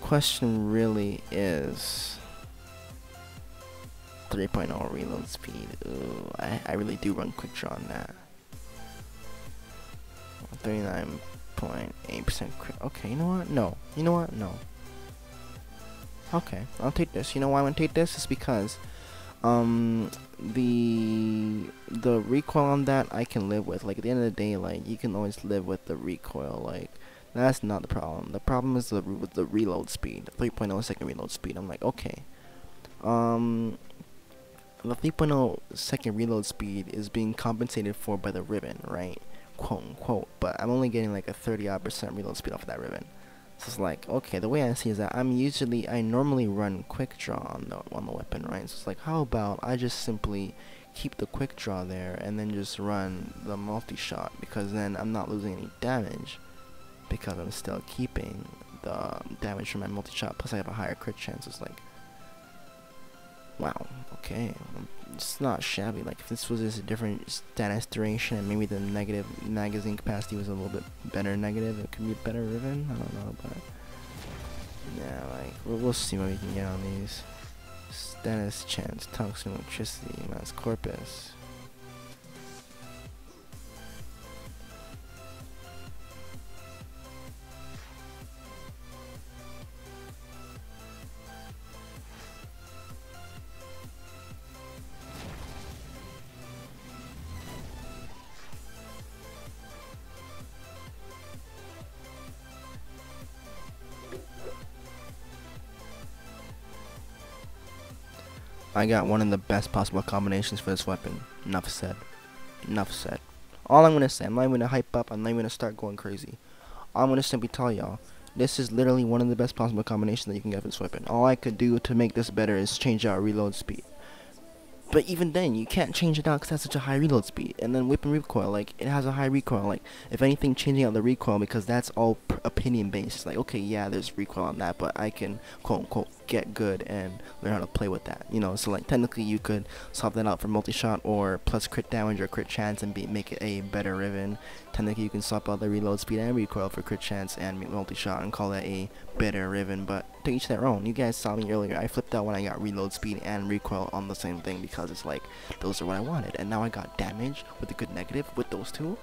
S1: question really is 3.0 reload speed. Ooh, I really do run quick draw on that. 39.8% crit. Okay, you know what? No. You know what? No. Okay, I'll take this. You know why I'm gonna take this? It's because the recoil on that I can live with. Like at the end of the day, like you can always live with the recoil. Like that's not the problem. The problem is with the reload speed, 3.0 second reload speed. I'm like, okay, the 3.0 second reload speed is being compensated for by the riven, right? Quote unquote. But I'm only getting like a 30% reload speed off of that riven. So it's like, okay, the way I see it is that I normally run quick draw on the weapon, right? So it's like, how about I just simply keep the quick draw there and then just run the multi-shot, because then I'm not losing any damage because I'm still keeping the damage from my multi-shot, plus I have a higher crit chance. It's like, wow, okay, it's not shabby. Like if this was just a different status duration and maybe the negative magazine capacity was a little bit better negative, it could be a better riven. I don't know, but yeah, like we'll see what we can get on these. Status chance, tungsten electricity, mass corpus. I got one of the best possible combinations for this weapon. Enough said. Enough said. All I'm gonna say, I'm not even gonna hype up, I'm not even gonna start going crazy. I'm gonna simply tell y'all, this is literally one of the best possible combinations that you can get for this weapon. All I could do to make this better is change out reload speed. But even then, you can't change it out because it has such a high reload speed. And then whip and recoil, like, it has a high recoil. Like, if anything, changing out the recoil, because that's all opinion based. Like, okay, yeah, there's recoil on that, but I can, quote unquote, get good and learn how to play with that. You know, so like, technically, you could swap that out for multi-shot or plus crit damage or crit chance and make it a better riven. Technically, you can swap out the reload speed and recoil for crit chance and multi-shot and call that a better riven. But to each their own. You guys saw me earlier. I flipped out when I got reload speed and recoil on the same thing because it's like, those are what I wanted. And now I got damage with a good negative with those two.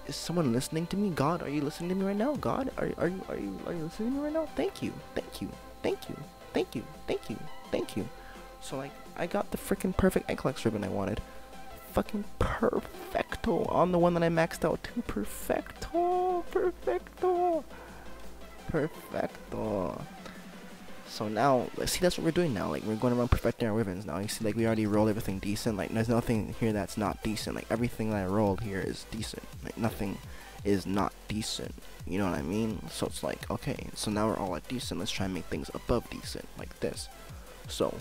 S1: Is someone listening to me? God, are you listening to me right now? God, are you listening to me right now? Thank you. Thank you. Thank you. Thank you. Thank you. Thank you. So like, I got the freaking perfect aklex ribbon I wanted. Fucking perfecto on the one that I maxed out too. Perfecto. Perfecto. Perfecto. So now, let's see, that's what we're doing now. Like, we're going around perfecting our rivens now. You see, like, we already rolled everything decent. Like, there's nothing here that's not decent. Like, everything that I rolled here is decent. Like, nothing is not decent. You know what I mean? So it's like, okay, so now we're all at decent. Let's try and make things above decent, like this. So,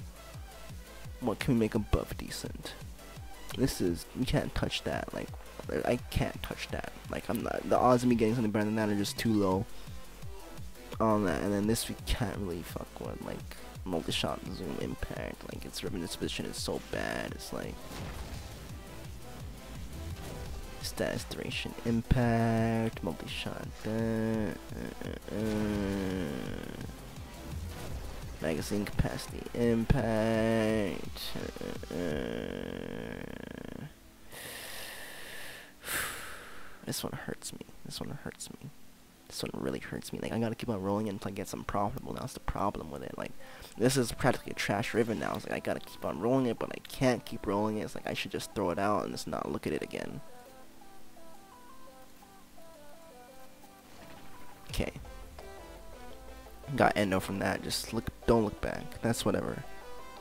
S1: what can we make above decent? This is, we can't touch that. Like, I can't touch that. Like, I'm not, the odds of me getting something better than that are just too low. on that, and then this we can't really fuck with, like multi-shot zoom impact. Like its riven disposition is so bad. It's like status duration impact, multi-shot, magazine capacity impact. This one hurts me. This one hurts me. This one really hurts me. Like, I gotta keep on rolling until I get some profitable. That's the problem with it. Like, this is practically a trash riven now. It's like, I gotta keep on rolling it, but I can't keep rolling it. It's like, I should just throw it out and just not look at it again. Okay. Got endo from that. Just don't look back. That's whatever.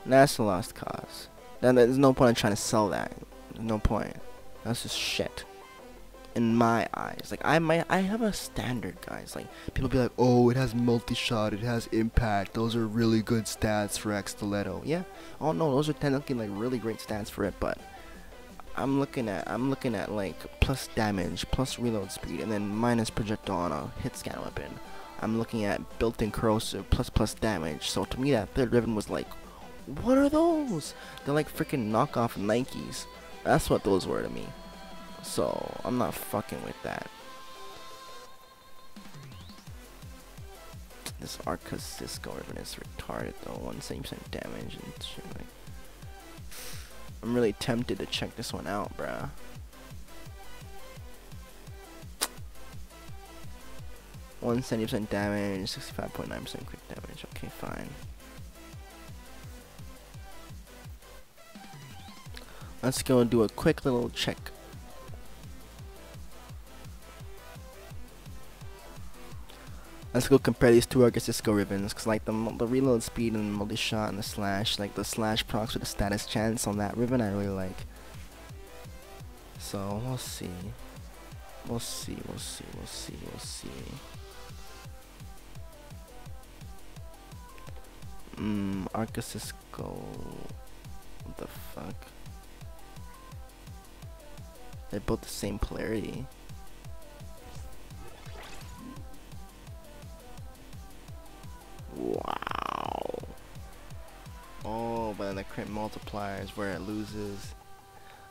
S1: That's a lost cause. Then there's no point in trying to sell that. There's no point. That's just shit. In my eyes, like I have a standard, guys. Like, people be like, oh, it has multi-shot, it has impact, those are really good stats for Stockedu. Yeah, oh no, those are technically like really great stats for it, but I'm looking at like plus damage, plus reload speed, and then minus projectile on a hit scan weapon. I'm looking at built-in corrosive plus damage. So to me, that third riven was like, what are those? They're like freaking knockoff Nikes. That's what those were to me. So I'm not fucking with that. This arca Cisco riven is retarded though. 170% damage and shit. Like, I'm really tempted to check this one out, bruh. One 70% damage, 65.9% quick damage. Okay, fine. Let's go do a quick little check. Let's go compare these two arca Cisco rivens, cause like the reload speed and multi-shot and the slash, like the slash procs with the status chance on that riven, I really like. So we'll see. We'll see. Arca Cisco. What the fuck? They're both the same polarity. Wow. Oh, but then the crit multiplier is where it loses.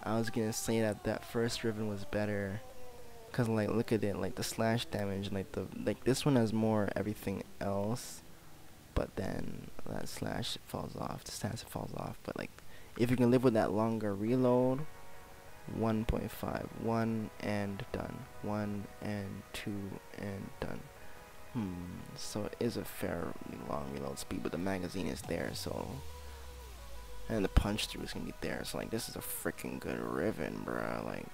S1: I was gonna say that that first riven was better, cause like look at it, like the slash damage, like this one has more everything else, but then that slash falls off, the stats falls off. But like if you can live with that longer reload, 1.5, 1 and done, 1 and 2 and done. So it is a fairly long reload speed, but the magazine is there, so, and the punch through is gonna be there. So like this is a freaking good riven, bruh. Like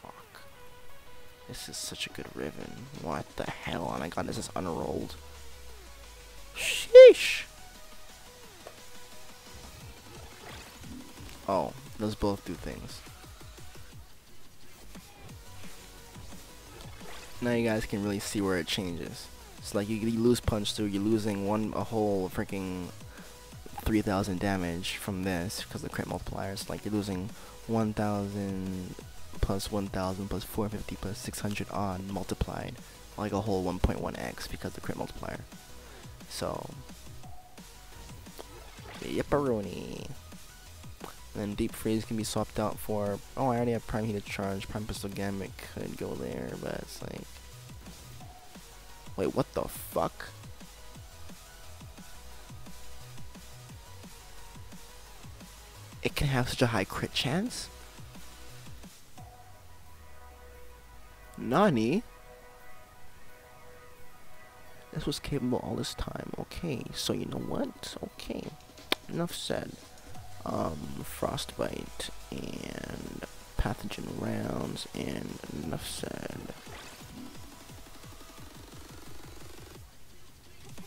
S1: fuck, this is such a good riven. What the hell? Oh my god, this is unrolled. Sheesh. Oh, those both do things. Now you guys can really see where it changes. It's like you lose punch through, you're losing a whole freaking 3,000 damage from this because of the crit multipliers. Like you're losing 1,000 plus 1,000 plus 450 plus 600 odd multiplied, like a whole 1.1x because of the crit multiplier. So, yipperoni. Then deep freeze can be swapped out for, oh, I already have prime heated charge. Prime pistol gambit could go there, but it's like, wait, what the fuck? It can have such a high crit chance? Nani? This was capable all this time. Okay, so you know what? Okay, enough said. Frostbite and pathogen rounds, and enough said.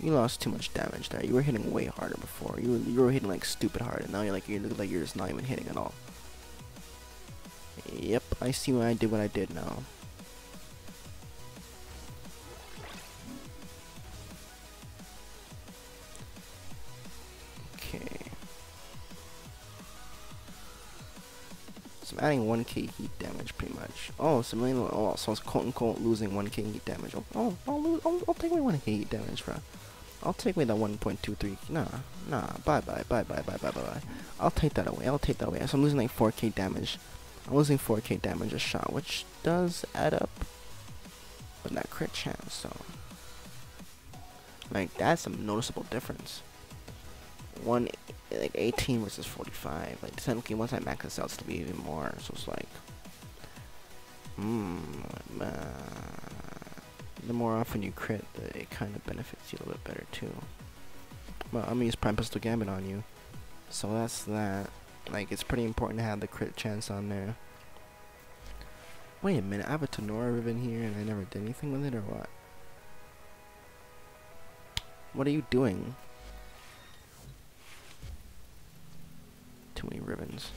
S1: You lost too much damage there. You were hitting way harder before. You were hitting like stupid hard, and now you look like you're just not even hitting at all. Yep, I see why I did what I did now. adding 1k heat damage pretty much. Oh, so so it's quote unquote losing 1k heat damage. I'll take away 1k heat damage, bro. I'll take away that 1.23. Nah, bye. I'll take that away. So I'm losing like 4k damage. I'm losing 4k damage a shot, which does add up. But that crit chance, so like that's a noticeable difference. Like 18 versus 45. Like technically, once I max this out, it's to be even more. So it's like, the more often you crit, it kind of benefits you a little bit better too. But I'm gonna use Prime Pistol Gambit on you, so that's that. Like, it's pretty important to have the crit chance on there. Wait a minute, I have a Tenora riven here and I never did anything with it, or what? What are you doing? Too many rivens.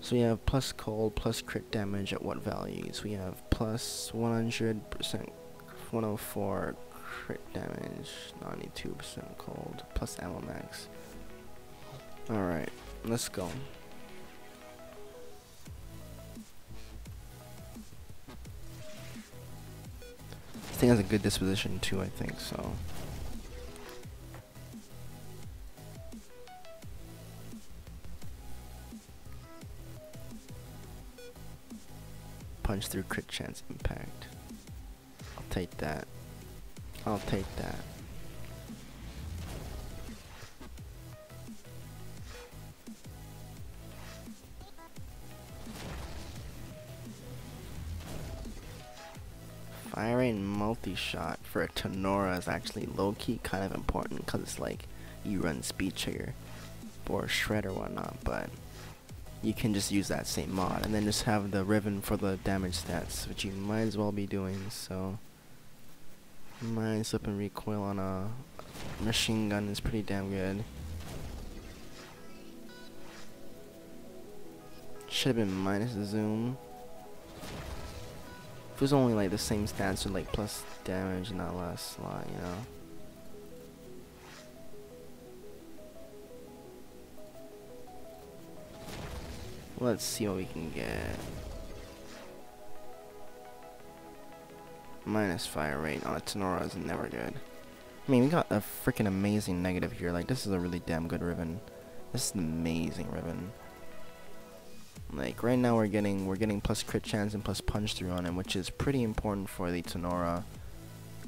S1: So we have plus cold, plus crit damage at what values? We have plus 100%, 104 crit damage, 92% cold, plus ammo max. Alright, let's go. This thing has a good disposition too, I think, so. Punch through crit chance impact. I'll take that. I'll take that. Firing multi-shot for a Tenora is actually low-key kind of important because it's like you run speed trigger or shred or whatnot, but you can just use that same mod and then just have the riven for the damage stats, which you might as well be doing. So mine slip and recoil on a machine gun is pretty damn good. Should have been minus the zoom. If it was only like the same stats with like plus damage, not less slot, you know. Let's see what we can get. Minus fire rate on a Tenora is never good. I mean, we got a freaking amazing negative here. Like, this is a really damn good riven. This is an amazing riven. Like, right now we're getting plus crit chance and plus punch through on it, which is pretty important for the Tenora.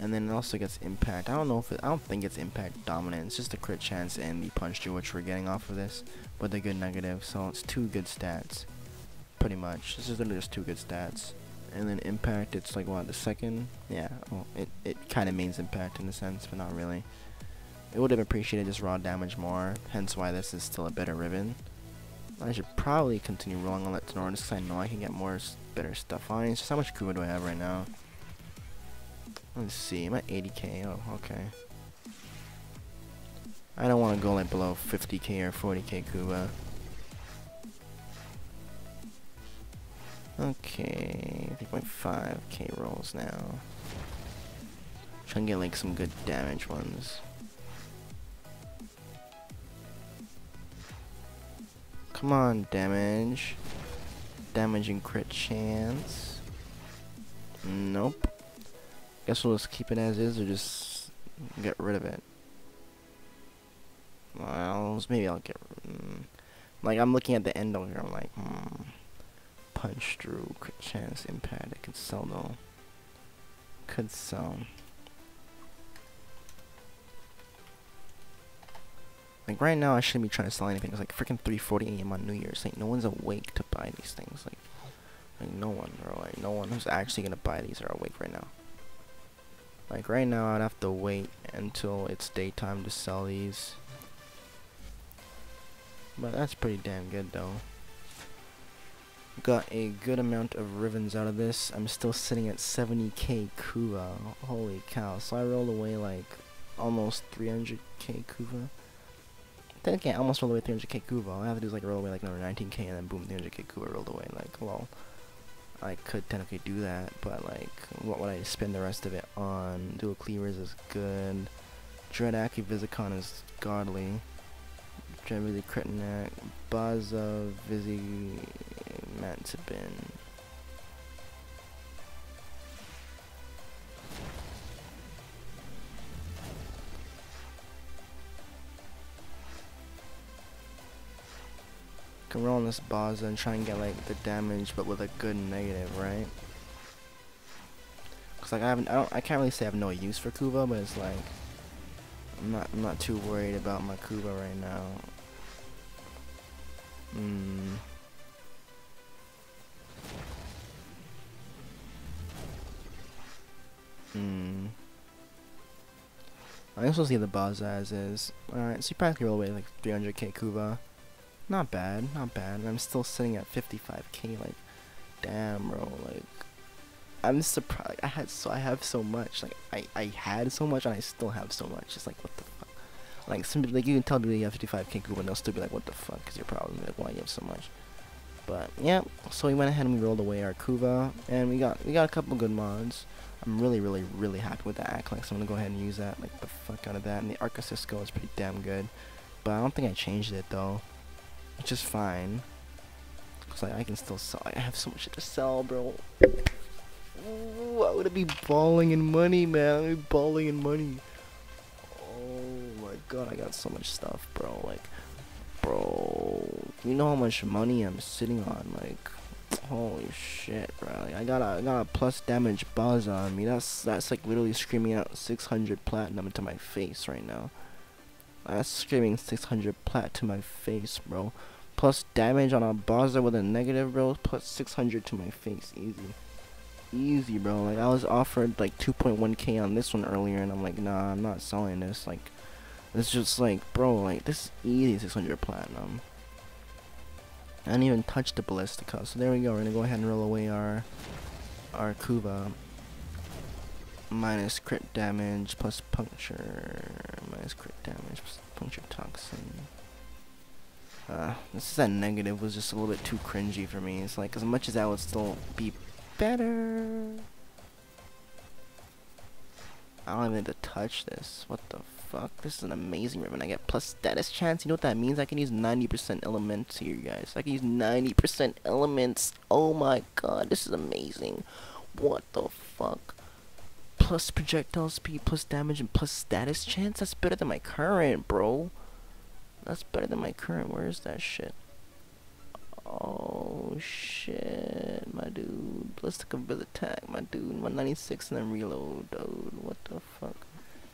S1: And then it also gets impact. I don't think it's impact dominant. It's just the crit chance and the punch through, which we're getting off of this with a good negative. So it's two good stats, pretty much. This is literally just two good stats. And then impact, it's like what, the second? Yeah. Well, it kind of means impact in a sense, but not really. It would have appreciated just raw damage more. Hence why this is still a better riven. I should probably continue rolling on that Tenora just because I know I can get more better stuff on it. It's just how much Kuva do I have right now? Let's see, I'm at 80k. Oh, okay. I don't want to go like below 50k or 40k Kuva. Okay, 3.5k rolls now. Trying to get like some good damage ones. Come on, damage. Damage and crit chance. Nope. Guess we'll just keep it as is or just get rid of it. Well, maybe I'll get like, I'm looking at the end over here, I'm like, punch through, crit chance, impact. I could sell though. Could sell. Like, right now I shouldn't be trying to sell anything. It's like freaking 3:40 AM on New Year's. Like, no one's awake to buy these things. Like no one, bro. Like, no one who's actually gonna buy these are awake right now. Like, right now I'd have to wait until it's daytime to sell these. But that's pretty damn good though. Got a good amount of rivens out of this. I'm still sitting at 70k Kuva. Holy cow. So I rolled away like almost 300k Kuva. Technically I almost rolled away 300k Kuva. All I have to do is like roll away like another 19k and then boom, 300k Kuva rolled away. Like, well, I could technically do that, but like, what would I spend the rest of it on? Dual cleavers is good. Dread Aki Visicon is godly. Generally Critinak, Baza, Vizzy, Mansibin. Can roll on this Baza and try and get like the damage, but with a good negative, right? Cause like I can't really say I have no use for Kuva, but it's like I'm not too worried about my Kuva right now. I also see the Baza as is. Alright, so you practically roll away like 300k Kuva. Not bad, not bad. I'm still sitting at 55k. Like, damn, bro. Like, I'm surprised. I have so much. Like, I had so much, and I still have so much. It's like, what the fuck? Like, somebody, like, you can tell people you have 55k Kuva, and they'll still be like, what the fuck? Because you're probably like, why you have so much? But yeah, so we went ahead and we rolled away our Kuva, and we got a couple good mods. I'm really happy with the aklex. I'm gonna go ahead and use that, like the fuck out of that. And the arca Cisco is pretty damn good, but I don't think I changed it though, which is fine. Cause like I can still sell. I have so much shit to sell, bro. Ooh, I would be balling in money, man. I'd be balling in money. Oh my god, I got so much stuff, bro. Like, bro, you know how much money I'm sitting on? Like, holy shit, bro. Like, I got a plus damage baza on me. That's like literally screaming out 600 platinum into my face right now. That's screaming 600 plat to my face, bro. Plus damage on a baza with a negative, bro. Plus 600 to my face, easy, bro. Like, I was offered like 2.1k on this one earlier, and I'm like, nah, I'm not selling this. Like, it's just like, bro, like, this is easy 600 platinum. I didn't even touch the ballistica. So there we go. We're gonna go ahead and roll away our Kuva. Minus crit damage plus puncture. Minus crit damage plus puncture toxin. This is that negative was just a little bit too cringy for me. It's like, as much as that would still be better, I don't even need to touch this. What the fuck? This is an amazing riven. I get plus status chance. You know what that means? I can use 90% elements here, guys. I can use 90% elements. Oh my god, this is amazing. What the fuck? Plus projectile speed, plus damage, and plus status chance? That's better than my current, bro. That's better than my current. Where is that shit? Oh shit, my dude. Ballistic ability attack, my dude. 196 and then reload, dude. What the fuck?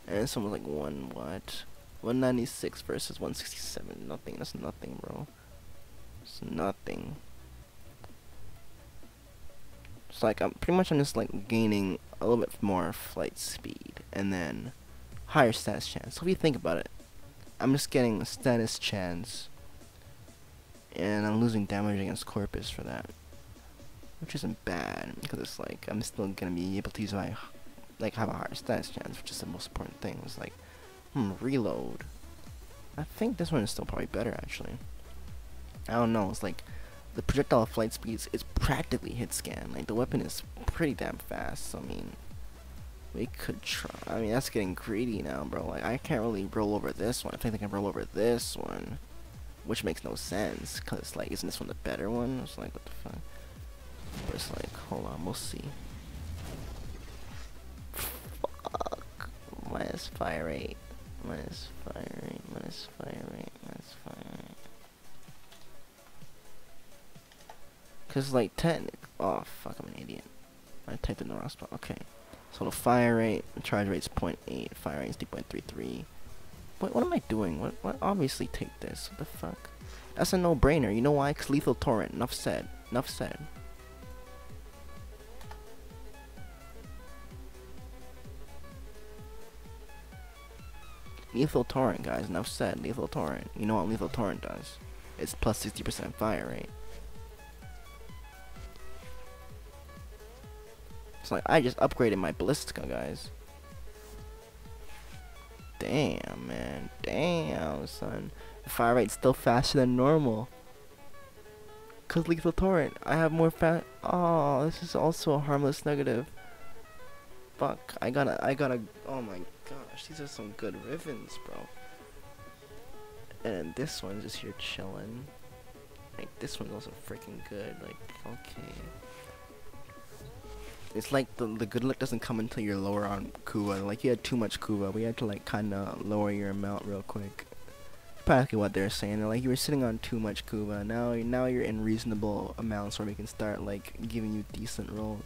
S1: And someone's like 196 versus 167. Nothing. That's nothing, bro. It's nothing. It's like I'm just like gaining a little bit more flight speed and then higher status chance. So if you think about it, I'm just getting a status chance, and I'm losing damage against Corpus for that, which isn't bad because it's like I'm still gonna be able to use my, like, have a higher status chance, which is the most important thing. It's like, reload. I think this one is still probably better actually. I don't know. It's like the projectile flight speed is practically hit scan. Like, the weapon is pretty damn fast. So, I mean, we could try. I mean, that's getting greedy now, bro. Like, I can't really roll over this one. I think I can roll over this one, which makes no sense, because, like, isn't this one the better one? It's like, what the fuck? But it's like, hold on, we'll see. Fuck. Minus fire rate. Minus fire rate. Minus fire rate. Minus fire rate. Because, like, oh, fuck, I'm an idiot. I typed in the wrong spot. Okay. So the fire rate, the charge rate is 0.8, fire rate is 3.33. What am I doing? What? Obviously take this. What the fuck? That's a no-brainer. You know why? Because lethal torrent. Enough said. Enough said. Lethal torrent, guys. Enough said. Lethal torrent. You know what lethal torrent does? It's plus 60% fire rate. It's like, I just upgraded my ballistica, guys. Damn, man. Damn, son. The fire rate's still faster than normal. Cause lethal torrent. I have more fat. Oh, this is also a harmless negative. Fuck. I gotta. Oh my gosh. These are some good rivens, bro. And then this one's just here chilling. Like this one's also freaking good. Like okay. It's like the good luck doesn't come until you're lower on Kuva. Like you had too much Kuva. We had to like kind of lower your amount real quick. Practically what they're saying. They're like you were sitting on too much Kuva. Now you're in reasonable amounts where we can start like giving you decent rolls.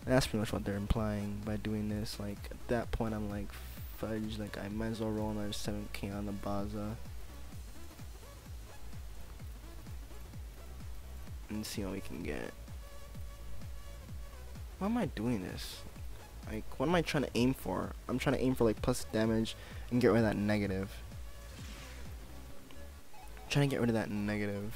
S1: And that's pretty much what they're implying by doing this. Like at that point I'm like fudge. Like I might as well roll another 7k on the baza. And see what we can get. Why am I doing this? Like, what am I trying to aim for? I'm trying to aim for like plus damage and get rid of that negative. I'm trying to get rid of that negative.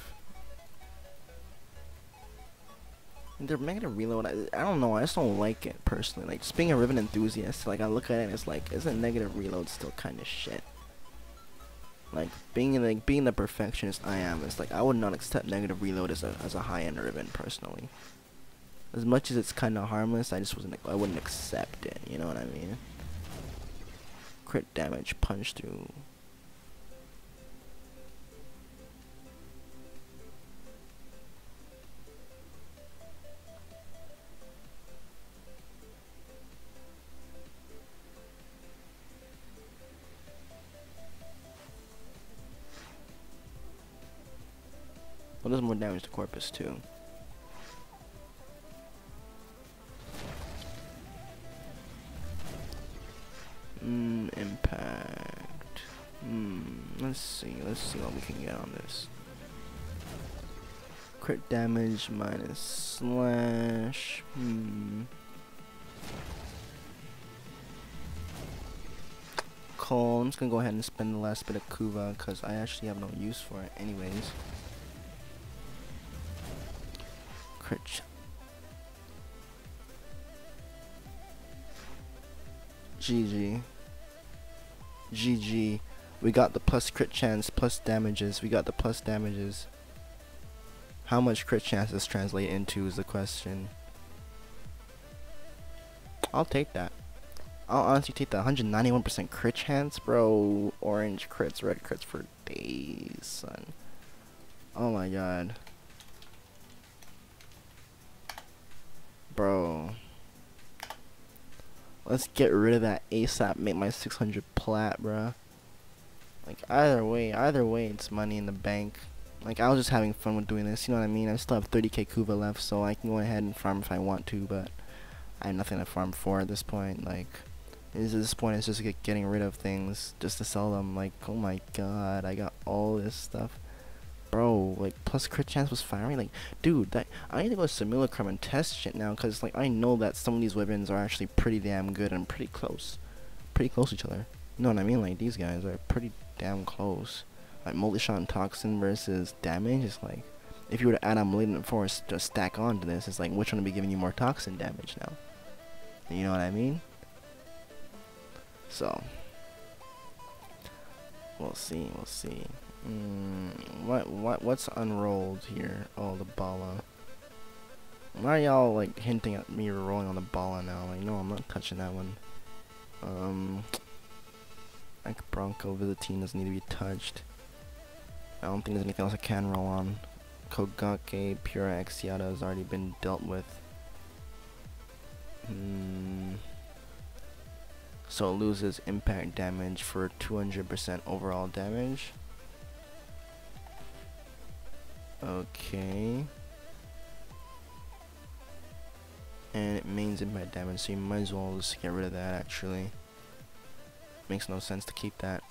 S1: And their negative reload, I don't know, I just don't like it personally. Like, just being a riven enthusiast, like I look at it and it's like, isn't negative reload still kind of shit? Like being the perfectionist I am, it's like I would not accept negative reload as a high-end riven personally. As much as it's kind of harmless, I wouldn't accept it. You know what I mean? Crit damage, punch through. Well, does more damage to corpus too. Impact. Let's see what we can get on this. Crit damage minus slash. Cool. I'm just gonna go ahead and spend the last bit of Kuva because I actually have no use for it anyways. Crit. GG. GG. We got the plus crit chance, plus damages. We got the plus damages. How much crit chance does translate into is the question. I'll take that. I'll honestly take that. 191% crit chance, bro. Orange crits, red crits for days, son. Oh my god. Bro. Let's get rid of that ASAP. Make my 600 plat, bruh. Like either way, it's money in the bank. Like I was just having fun with doing this. You know what I mean? I still have 30k Kuva left, so I can go ahead and farm if I want to. But I have nothing to farm for at this point. Like at this point, it's just getting rid of things just to sell them. Like oh my god, I got all this stuff. Bro, like plus crit chance was firing. Like, dude, that I need to go to simulacrum and test shit now, cause like I know that some of these weapons are actually pretty damn good and pretty close to each other. You know what I mean? Like these guys are pretty damn close. Like multi-shot and toxin versus damage is like, if you were to add on malignant force to stack onto this, it's like which one would be giving you more toxin damage now? You know what I mean? So we'll see. What's unrolled here? Oh, the bala. Why are y'all like hinting at me rolling on the bala now? Like, no, I'm not touching that one. Like Bronco Visitine doesn't need to be touched. I don't think there's anything else I can roll on. Kogake Pura Exiata has already been dealt with. So it loses impact damage for 200% overall damage. Okay. And it mains impact damage, so you might as well just get rid of that actually. Makes no sense to keep that.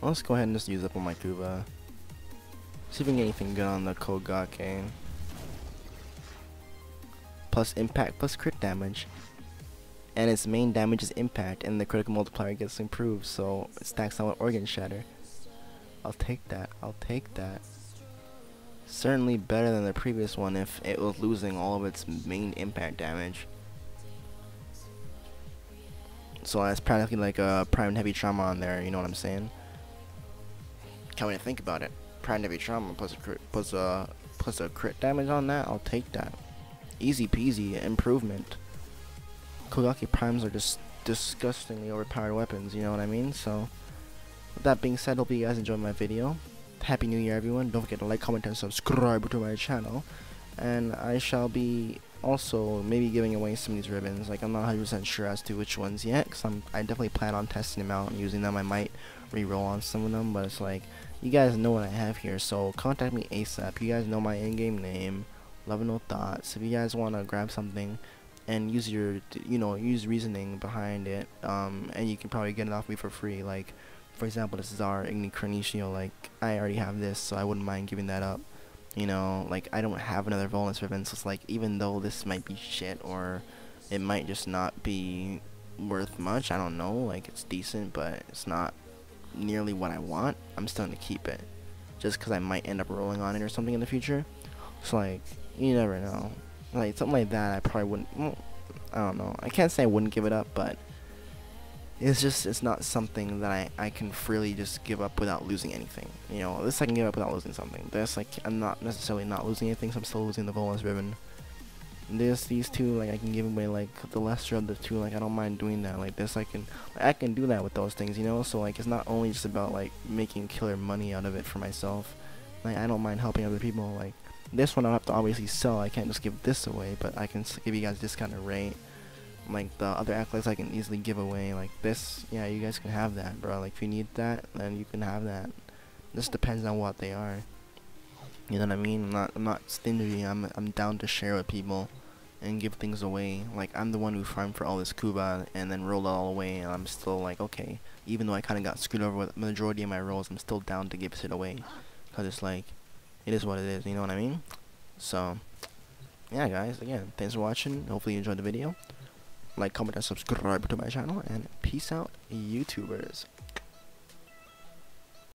S1: Let's go ahead and just use up on my Kuva. See if we can get anything good on the Kogake. Plus impact, plus crit damage. And its main damage is impact, and the critical multiplier gets improved, so it stacks on with organ shatter. I'll take that. Certainly better than the previous one if it was losing all of its main impact damage. So that's practically like a primed heavy trauma on there, you know what I'm saying? Can't really think about it. Primed heavy trauma plus a crit damage on that, I'll take that. Easy peasy improvement. Kogaki primes are just disgustingly overpowered weapons, you know what I mean? So, with that being said, hope you guys enjoyed my video. Happy New Year, everyone. Don't forget to like, comment, and subscribe to my channel. And I shall be also maybe giving away some of these ribbons. Like, I'm not 100% sure as to which ones yet, because I definitely plan on testing them out and using them. I might re-roll on some of them, but it's like, you guys know what I have here, so contact me ASAP. You guys know my in-game name, Love and No Thoughts. If you guys want to grab something and use your, use reasoning behind it, and you can probably get it off me for free. Like, for example, this Zarr Ignicornitio, like, I already have this, so I wouldn't mind giving that up. You know, like, I don't have another volnus riven, so it's like, even though this might be shit, or it might just not be worth much, I don't know, like, it's decent, but it's not nearly what I want, I'm still gonna keep it, just because I might end up rolling on it or something in the future. So, like, you never know. Like, something like that, I probably wouldn't, well, I don't know, I can't say I wouldn't give it up, but it's not something that I can freely just give up without losing anything. You know, this I can give up without losing something. This, like, I'm not necessarily not losing anything, so I'm still losing the volnus riven. These two, like, I can give away, like, the lesser of the two. Like, I don't mind doing that. Like, this I can do that with those things, you know. So, like, it's not only just about, like, making killer money out of it for myself. Like, I don't mind helping other people. Like, this one I'll have to obviously sell. I can't just give this away, but I can give you guys discounted rate. Like, the other aklex I can easily give away. Like, this, yeah, you guys can have that, bro. Like, if you need that, then you can have that. This depends on what they are. You know what I mean? I'm not stingy. I'm down to share with people and give things away. Like, I'm the one who farmed for all this Kuva and then rolled it all away, and I'm still like, okay, even though I kind of got screwed over with the majority of my rolls, I'm still down to give shit away, because it's like, it is what it is, you know what I mean? So, yeah, guys, again, thanks for watching. Hopefully you enjoyed the video. Like, comment, and subscribe to my channel, and peace out, YouTubers.